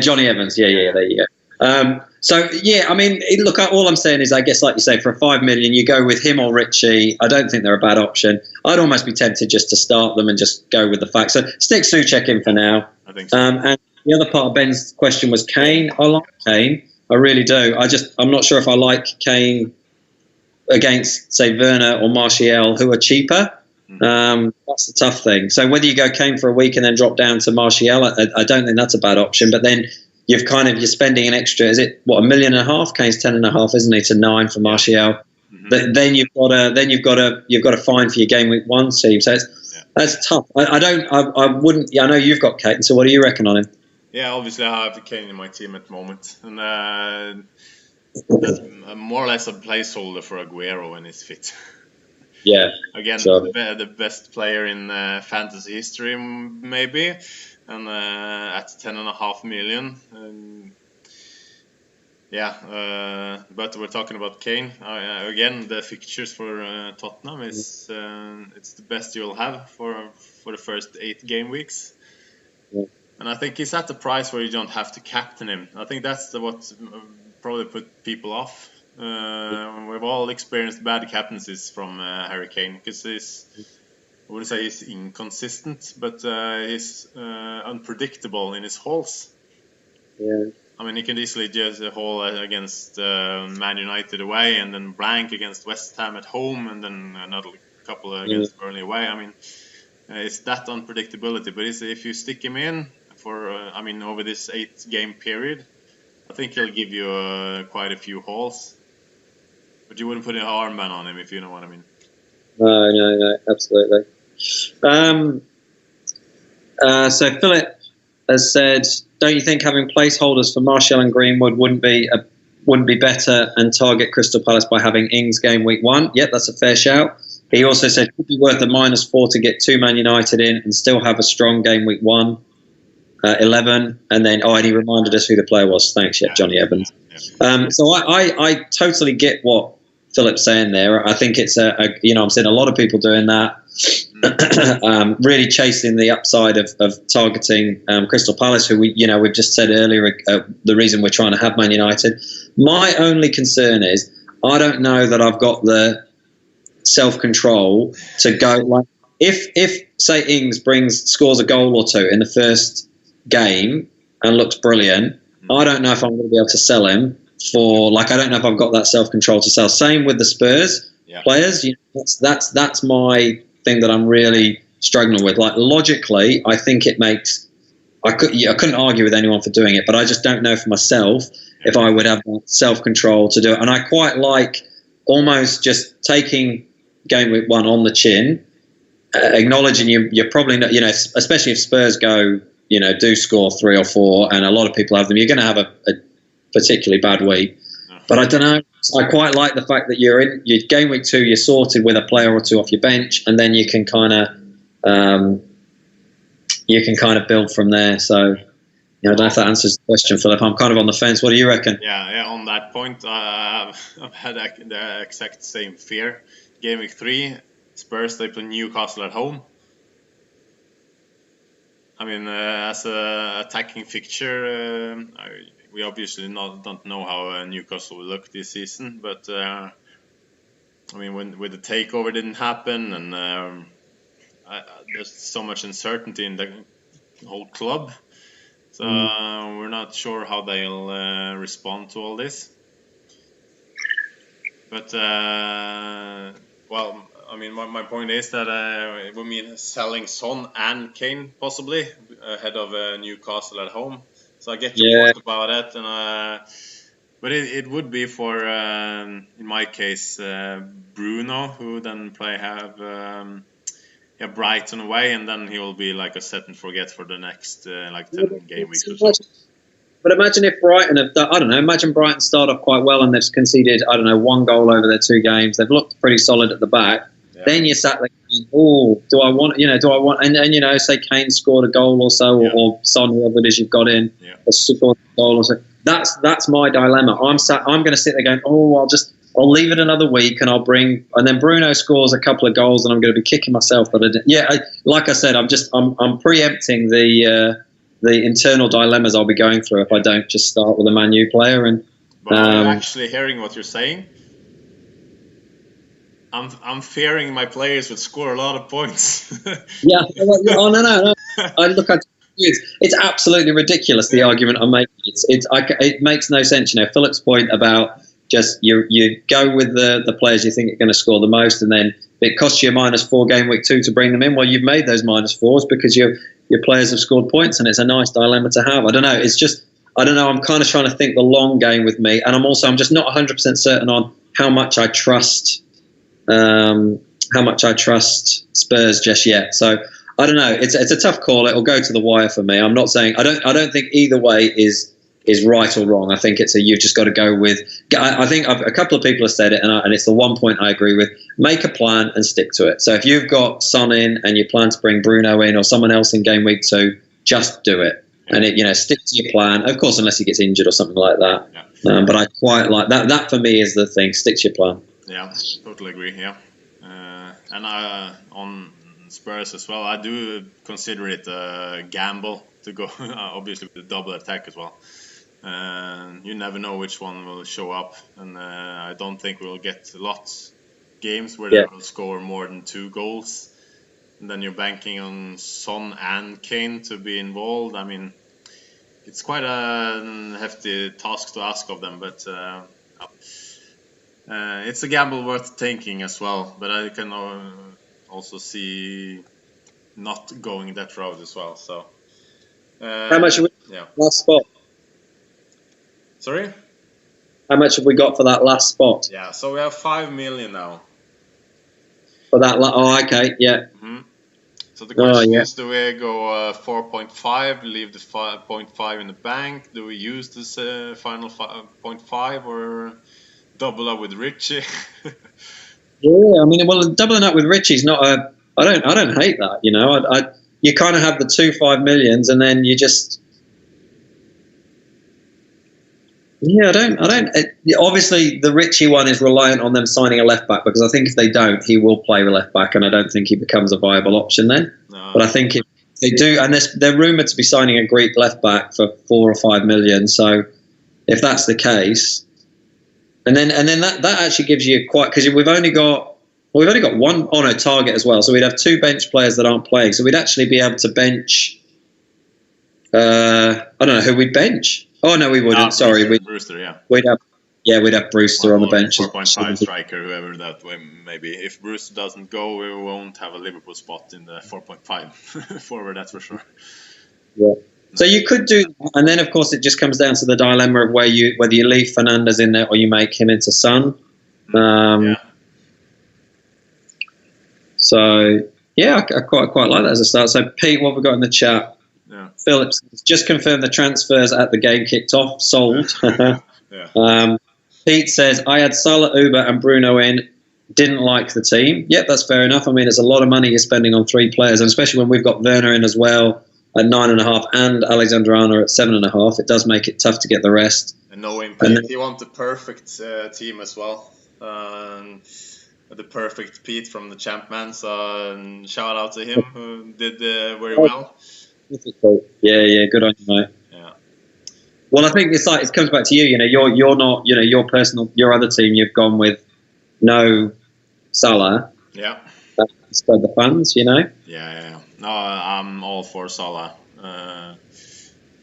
Johnny Evans. Yeah. There you go. So yeah, I mean, look. All I'm saying is, I guess, like you say, for 5 million, you go with him or Ritchie. I don't think they're a bad option. I'd almost be tempted just to start them and just go with the facts. So stick Souček in for now. I think so. And the other part of Ben's question was Kane. I like Kane. I really do. I'm not sure if I like Kane against, say, Werner or Martial, who are cheaper. That's the tough thing. So whether you go Kane for a week and then drop down to Martial, I don't think that's a bad option. But then you're spending an extra. Is it $1.5 million? Kane's 10.5, isn't he? To 9 for Martial. Then you've got to find for your game week 1 team. So That's tough. I wouldn't. Yeah, I know you've got Kane. So what do you reckon on him? Yeah, obviously I have Kane in my team at the moment, and more or less a placeholder for Aguero when he's fit. Yeah. Again, Sure. the best player in fantasy history, maybe, and at 10.5 million. Yeah, but we're talking about Kane. Again, the fixtures for Tottenham is it's the best you'll have for the first 8 game weeks. Yeah. And I think he's at the price where you don't have to captain him. I think that's what probably put people off. We've all experienced bad captaincies from Harry Kane because I wouldn't say he's inconsistent, but he's unpredictable in his hauls. Yeah. I mean, he can easily just haul against Man United away, and then blank against West Ham at home, and then another couple against Burnley away. I mean, it's that unpredictability. But if you stick him in for, over this 8 game period, I think he'll give you quite a few hauls. But you wouldn't put an armband on him, if you know what I mean. No, absolutely. So Philip has said, don't you think having placeholders for Martial and Greenwood wouldn't be better and target Crystal Palace by having Ings game week 1? Yep, that's a fair shout. He also said it could be worth a -4 to get 2 Man United in and still have a strong game week 1, 11. And then, and he reminded us who the player was. Thanks, Johnny Evans. So I totally get what Philip's saying there. I think it's I'm seeing a lot of people doing that. Really chasing the upside of targeting Crystal Palace, who we've just said earlier the reason we're trying to have Man United. My only concern is I don't know that I've got the self-control to go, like, if say Ings scores a goal or 2 in the first game and looks brilliant, I don't know if I'm going to be able to sell him for, like, I don't know if I've got that self-control to sell. Same with the Spurs players. That's my thing that I'm really struggling with. Like, logically, I think it makes. I couldn't argue with anyone for doing it, but I just don't know for myself if I would have that self-control to do it. And I quite like almost just taking game week 1 on the chin, acknowledging you're probably not, especially if Spurs do score 3 or 4, and a lot of people have them, you're going to have a particularly bad week. But I don't know. I quite like the fact that you're in your game week 2, you're sorted with a player or 2 off your bench, and then you can kind of build from there. So, I don't know if that answers the question, Philip. I'm kind of on the fence. What do you reckon? Yeah. On that point, I've had the exact same fear. Game week 3, Spurs, they play Newcastle at home. I mean, as a attacking fixture, we obviously don't know how Newcastle will look this season, but when the takeover didn't happen, and there's so much uncertainty in the whole club, so we're not sure how they'll respond to all this. But my point is that we mean selling Son and Kane possibly ahead of Newcastle at home. So I get your point about it, and but it would be for in my case Bruno, who then have Brighton away, and then he will be like a set and forget for the next 10 game weeks or so. But imagine if Brighton imagine Brighton start off quite well and they've conceded 1 goal over their 2 games. They've looked pretty solid at the back. Yeah. Then you sat there going, do I want, and say Kane scored a goal or so, or Son, whoever it is you've got in, or scored a goal or so. That's my dilemma. I'm going to sit there going, I'll leave it another week and and then Bruno scores a couple of goals and I'm going to be kicking myself. But like I said, I'm preempting the internal dilemmas I'll be going through if I don't just start with a Man U player. And I'm actually hearing what you're saying. I'm fearing my players would score a lot of points. No. It's absolutely ridiculous, the argument I'm making. It makes no sense. Philip's point about just you go with the players you think are going to score the most, and then it costs you a -4 game week 2 to bring them in. Well, you've made those -4s because your players have scored points, and it's a nice dilemma to have. I don't know. It's just, I don't know. I'm kind of trying to think the long game with me, and I'm just not 100% certain on how much I trust how much I trust Spurs just yet. So I don't know. It's a tough call. It will go to the wire for me. I'm not saying I don't think either way is right or wrong. I think you've just got to go with. I think a couple of people have said it, and it's the one point I agree with. Make a plan and stick to it. So if you've got Son in and you plan to bring Bruno in or someone else in game week 2, just do it. And stick to your plan. Of course, unless he gets injured or something like that. Yeah. But I quite like that. That for me is the thing. Stick to your plan. Yeah, totally agree. Yeah, and on Spurs as well, I do consider it a gamble to go obviously with the double attack as well. You never know which one will show up, and I don't think we'll get lots games where they will score more than 2 goals. And then you're banking on Son and Kane to be involved. I mean, it's quite a hefty task to ask of them, but it's a gamble worth taking as well. But I can also see not going that route as well. So how much have we last spot? Sorry? How much have we got for that last spot? Yeah, so we have 5 million now. For that, okay, yeah. Mm-hmm. So the question is, do we go 4.5, leave the 5.5 in the bank? Do we use this final 5.5 or double up with Richie? Yeah, I mean, well, doubling up with Richie's not a. I don't hate that. You kind of have the 2 5 millions, and then you just. Yeah, I don't. Obviously, the Richie one is reliant on them signing a left back, because I think if they don't, he will play left back, and I don't think he becomes a viable option then. No. But I think if they do, and they're rumoured to be signing a Greek left back for 4 or 5 million. So if that's the case, and then that actually gives you quite, because we've only got one on a target as well. So we'd have 2 bench players that aren't playing. So we'd actually be able to bench. I don't know who we'd bench. Oh no, we wouldn't. Sorry, Brewster. Yeah, we'd have Brewster on the bench. 4.5 striker, whoever that way. Maybe if Brewster doesn't go, we won't have a Liverpool spot in the 4.5 forward. That's for sure. Yeah. So you could do, and then of course it just comes down to the dilemma of whether you leave Fernandes in there or you make him into Son. So yeah, I quite like that as a start. So Pete, what have we got in the chat? Yeah. Phillips just confirmed the transfers at the game kicked off. Sold. Pete says, I had Salah, Uber and Bruno in. Didn't like the team. Yep, that's fair enough. I mean, it's a lot of money you're spending on 3 players, and especially when we've got Werner in as well at 9.5 and Alexander Arnold at 7.5. It does make it tough to get the rest. And knowing Pete, he wants the perfect team as well. The perfect Pete from the Champman. So shout out to him, who did very well. Yeah, good on you, mate. Yeah. Well, I think it's like it comes back to you. You're not. Your other team. You've gone with no Salah. Yeah. Spread the funds. Yeah. No, I'm all for Salah.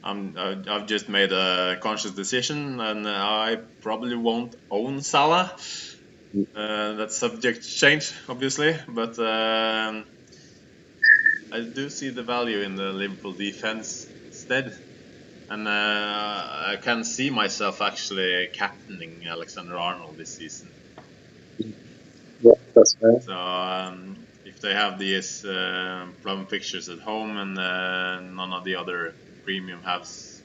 I've just made a conscious decision, and I probably won't own Salah. That's subject to change, obviously, but. I do see the value in the Liverpool defense instead, and I can see myself actually captaining Alexander Arnold this season. Yeah, that's fair. So if they have these plum fixtures at home and none of the other premium has,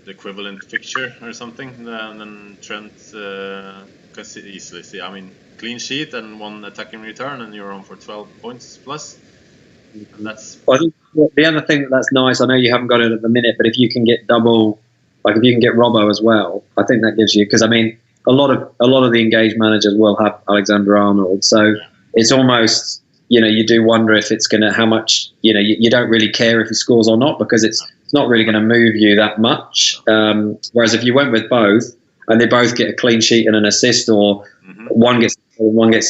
the equivalent fixture or something, then Trent can easily see. Clean sheet and 1 attacking return, and you're on for 12 points plus. And that's. I think the other thing that's nice. I know you haven't got it at the minute, but if you can get double, like if you can get Robbo as well, I think that gives you, because a lot of the engaged managers will have Alexander Arnold, so it's almost you do wonder if it's gonna how much you don't really care if he scores or not, because it's not really going to move you that much. Whereas if you went with both and they both get a clean sheet and an assist, or one gets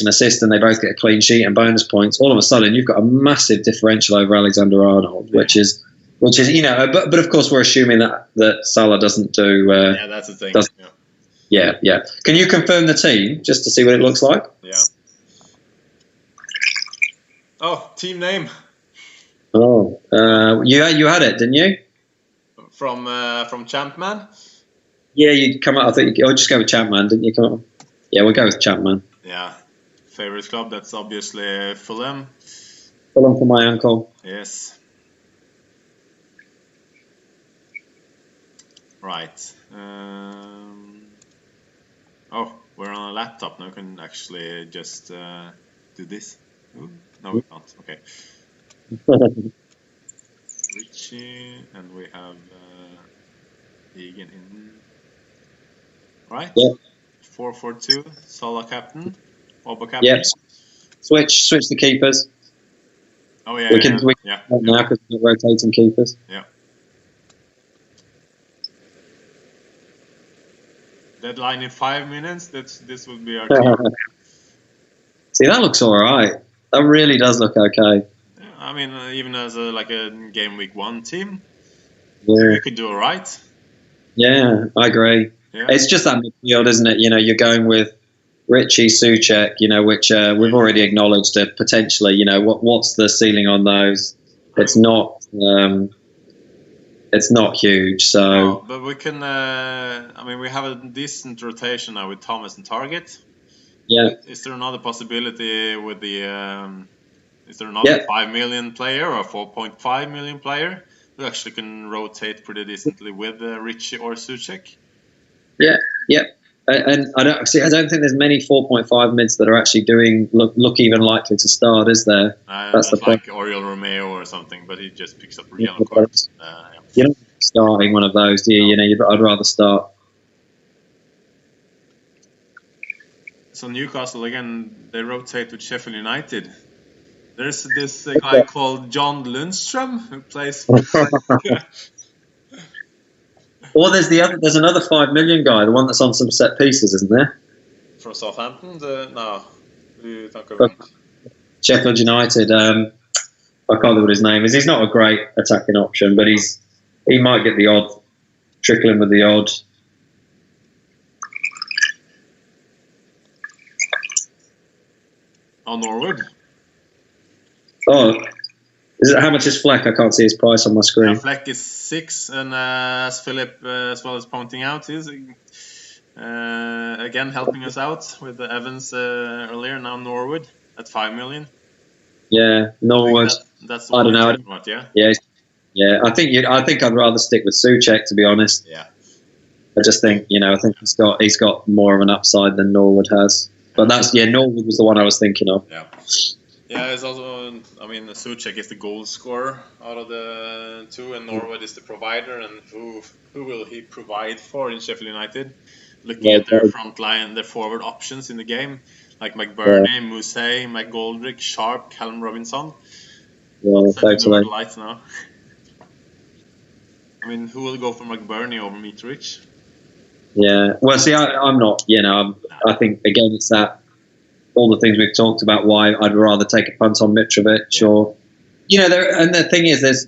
an assist and they both get a clean sheet and bonus points, all of a sudden you've got a massive differential over Alexander Arnold, which is but of course we're assuming that Salah doesn't do. That's the thing. Yeah. Can you confirm the team just to see what it looks like? Yeah. Oh, team name. Oh, you had it, didn't you? From Champman. Yeah, you come up. I think I'll just go with Champman, didn't you? Come on. Yeah, we'll go with Champman. Yeah. favorite club, that's obviously Fulham. Fulham for my uncle. Yes. Right. Oh, we're on a laptop now. We can actually just do this. Ooh, no, we can't. Okay. Richie, and we have Egan in. Right. Yeah. 4-4-2. Salah captain. Oba captain. Yep. Switch the keepers. Oh yeah. We can yeah. now because we're rotating keepers. Yeah. Deadline in 5 minutes. This will be our team. See, that looks all right. That really does look okay. Yeah, I mean, even as a game week 1 team, Yeah. we could do all right. Yeah, I agree. Yeah. It's just that midfield, isn't it? You know, you're going with Richie, Souček, you know, which we've already acknowledged that potentially, you know, what's the ceiling on those? It's not huge. So, no, but we can. I mean, we have a decent rotation now with Thomas and Target. Yeah. Is there another possibility with the? Is there another 5 million player or 4.5 million player who actually can rotate pretty decently with Richie or Souček? Yeah. And I don't think there's many 4.5 mids that are actually look even likely to start, is there? That's the like Oriol Romeo or something, but he just picks up yellow cards. You're not starting one of those, do you? No. You know, I'd rather start. So Newcastle again, they rotate with Sheffield United. There's this guy called John Lundstrom who plays. Or there's another 5 million guy, the one that's on some set pieces, isn't there? From Southampton? No. Who you talk about? Sheffield United. I can't think what his name is. He's not a great attacking option, but he might get the odd, trickle in with the odd. Oh, Norwood. Oh, how much is Fleck? I can't see his price on my screen. Fleck is 6, and as Philip as well as pointing out, he's again helping us out with the Evans earlier. Now Norwood at 5 million. Yeah, Norwood. That's I don't know. About, yeah. I think I'd rather stick with Souček, to be honest. Yeah. I just think I think he's got more of an upside than Norwood has. But Norwood was the one I was thinking of. Yeah. Yeah, it's also, I mean, Souček is the goal scorer out of the two, and Norwood is the provider. And who will he provide for in Sheffield United? Looking at their front line, their forward options in the game, like McBurney, Mousset, McGoldrick, Sharp, Callum Robinson. Yeah, totally. Lights now. I mean, who will go for McBurney over Mitrovic? Yeah, well, see, I'm not. I think again, it's that. All the things we've talked about, why I'd rather take a punt on Mitrovic, or and the thing is, there's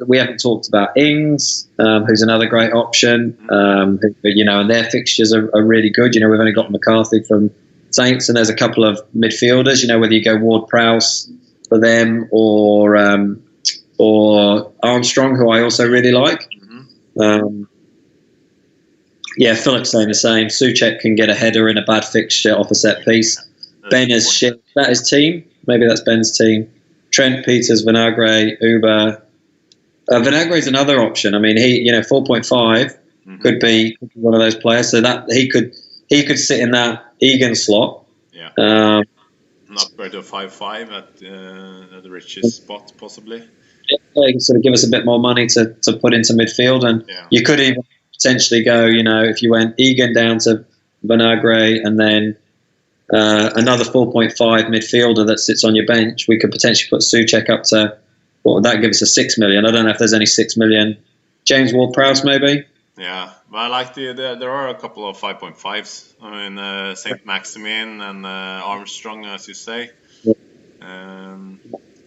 we haven't talked about Ings, who's another great option, and their fixtures are really good. We've only got McCarthy from Saints, and there's a couple of midfielders. Whether you go Ward-Prowse for them or Armstrong, who I also really like. Philip's saying the same. Souček can get a header in a bad fixture off a set piece. Ben is shit. That is team. Maybe that's Ben's team. Trent, Peters, Vinagre, Uber. Vinagre is another option. I mean, he 4.5 could be one of those players. So that he could sit in that Egan slot. Yeah. An upgrade of 5.5 at the richest spot possibly. Yeah, he can sort of give us a bit more money to put into midfield, and you could even potentially go. If you went Egan down to Vinagre and then. Another 4.5 midfielder that sits on your bench, we could potentially put Souček up to, what would that give us, a 6 million? I don't know if there's any 6 million. James Ward-Prowse, maybe? Yeah, but I like there are a couple of 5.5s. I mean, St. Maximin and Armstrong, as you say. I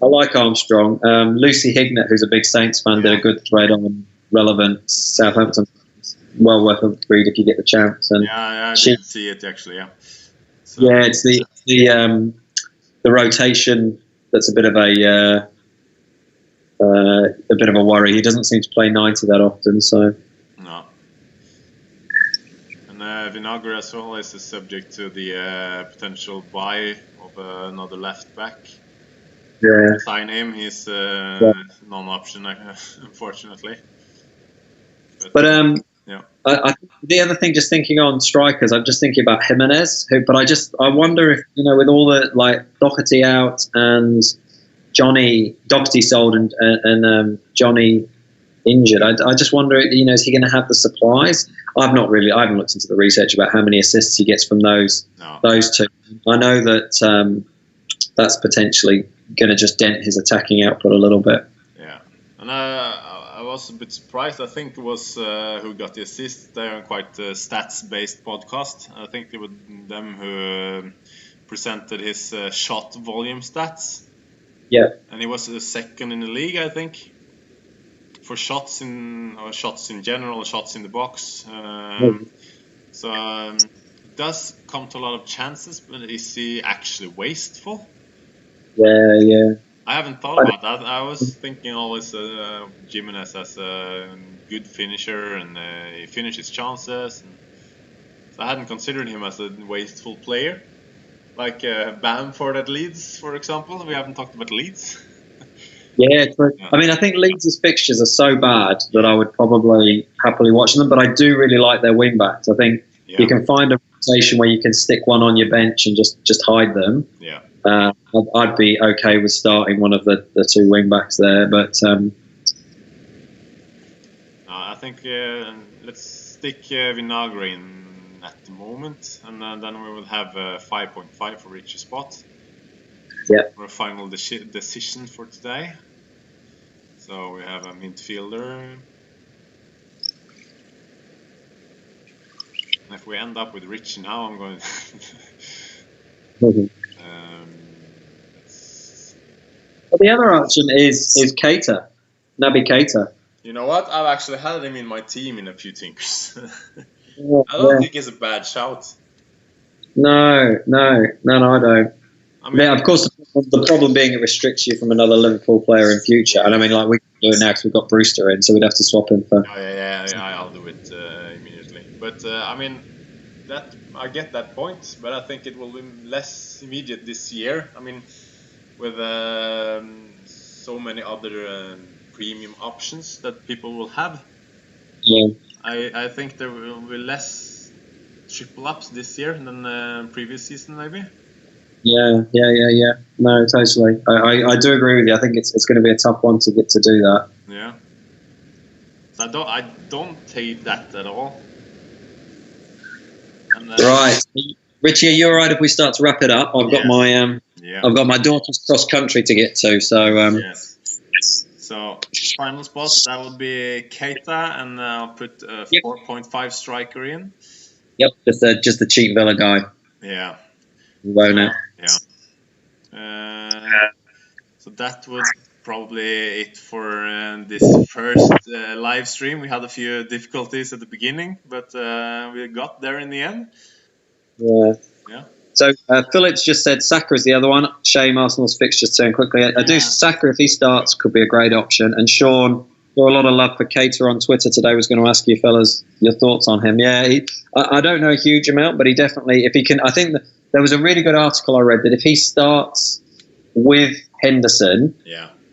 like Armstrong. Lucy Hignett, who's a big Saints fan, did a good thread on relevant Southampton. Well worth a read if you get the chance. And I did see it actually, yeah. So, it's the rotation that's a bit of a worry. He doesn't seem to play 90 that often, so. No. And Vinagre as well is subject to the potential buy of another left back. Yeah. Sign him, he's non-option, unfortunately. But yeah. The other thing, just thinking on strikers, I'm just thinking about Jimenez. I wonder if, with all the, like, Doherty out and Doherty sold and Johnny injured, I just wonder, is he going to have the supplies? I haven't looked into the research about how many assists he gets from those two. I know that that's potentially going to just dent his attacking output a little bit. Yeah, and I was a bit surprised. I think it was who got the assist. They're quite a stats-based podcast. I think it was them who presented his shot volume stats. Yeah, and he was second in the league, I think, for shots in general, shots in the box. So it does come to a lot of chances, but is he actually wasteful? Yeah. I haven't thought about that. I was thinking always Jimenez as a good finisher, and he finishes chances. And so I hadn't considered him as a wasteful player. Like Bamford at Leeds, for example. We haven't talked about Leeds. Yeah, true. Yeah. I mean, I think Leeds' fixtures are so bad that I would probably happily watch them, but I do really like their wing backs. I think you can find a rotation where you can stick one on your bench and just hide them. Yeah. I'd be okay with starting one of the two wing backs there, but I think let's stick Vinagre in at the moment, and then we will have 5.5 for each spot. Yeah. For a final decision for today. So we have a midfielder. And if we end up with Richie now, I'm going. Well, the other option is Keita, Naby Keita. You know what? I've actually had him in my team in a few tinkers. I don't think it's a bad shout. No, I don't. I mean, of course, the problem being it restricts you from another Liverpool player in future. And I mean, like, we can do it now because we've got Brewster in, so we'd have to swap him for. Yeah, I'll do it immediately. But I mean, I get that point, but I think it will be less immediate this year. I mean, with so many other premium options that people will have. Yeah. I think there will be less triple ups this year than previous season, maybe. Yeah. No, totally. I do agree with you. I think it's going to be a tough one to get to do that. Yeah. So I don't hate that at all. And right, Richie, are you alright if we start to wrap it up? I've got my daughter's cross country to get to, so yes. So final spot that would be Keita, and I'll put 4.5 striker in. Yep, just the cheap Villa guy. Yeah. Won't it? Yeah. So that would probably it for this first live stream. We had a few difficulties at the beginning, but we got there in the end. Yeah. So Phillips just said Saka is the other one. Shame Arsenal's fixtures turn quickly. I do Saka, if he starts, could be a great option. And Sean, a lot of love for Keita on Twitter today, was going to ask you fellas your thoughts on him. Yeah, I don't know a huge amount, but he definitely, if he can, I think there was a really good article I read that if he starts with Henderson,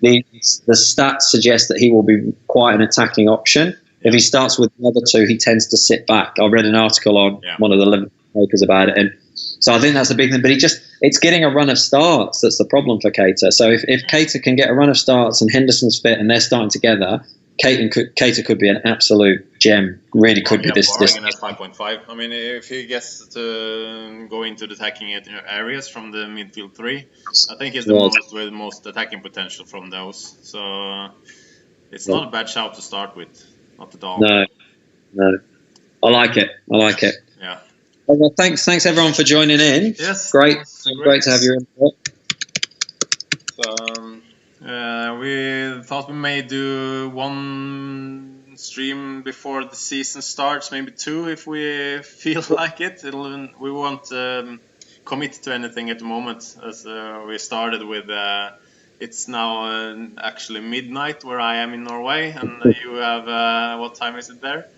the stats suggest that he will be quite an attacking option. If he starts with the other two, he tends to sit back. I read an article on one of the Liverpool makers about it, and so I think that's a big thing. But it's getting a run of starts that's the problem for Keita. So if Keita can get a run of starts and Henderson's fit and they're starting together, Keita could be an absolute gem. Really could be this. At 5.5. I mean, if he gets to go into the attacking areas from the midfield three, I think he's the most with most attacking potential from those. So it's not a bad shout to start with, not at all. No, I like it. Yeah. Well, thanks everyone for joining in. Yes, great to have your input. So we thought we may do one stream before the season starts, maybe two if we feel like it. We won't commit to anything at the moment, as we started with. It's now actually midnight where I am in Norway, and you have what time is it there?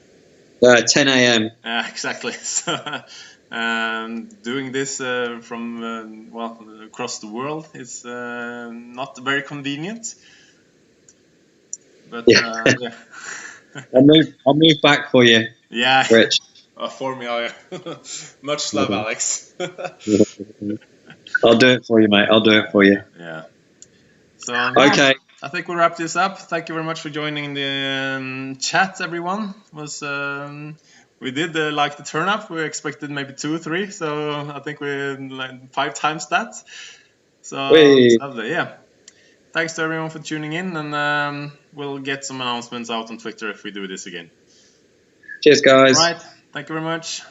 10 a.m. Exactly. So, doing this from well, across the world is not very convenient. But Yeah. yeah. I'll move back for you, Yeah. Rich. For me, oh, yeah. Much love, Alex. I'll do it for you, mate. I'll do it for you. Yeah. So yeah, Okay. I think we'll wrap this up. Thank you very much for joining the chat, everyone. Was we did like the turn up. We expected maybe 2 or 3, so I think we're like 5 times that. So Whee. lovely, yeah. Thanks to everyone for tuning in, and we'll get some announcements out on Twitter if we do this again. Cheers, guys. All right. Thank you very much.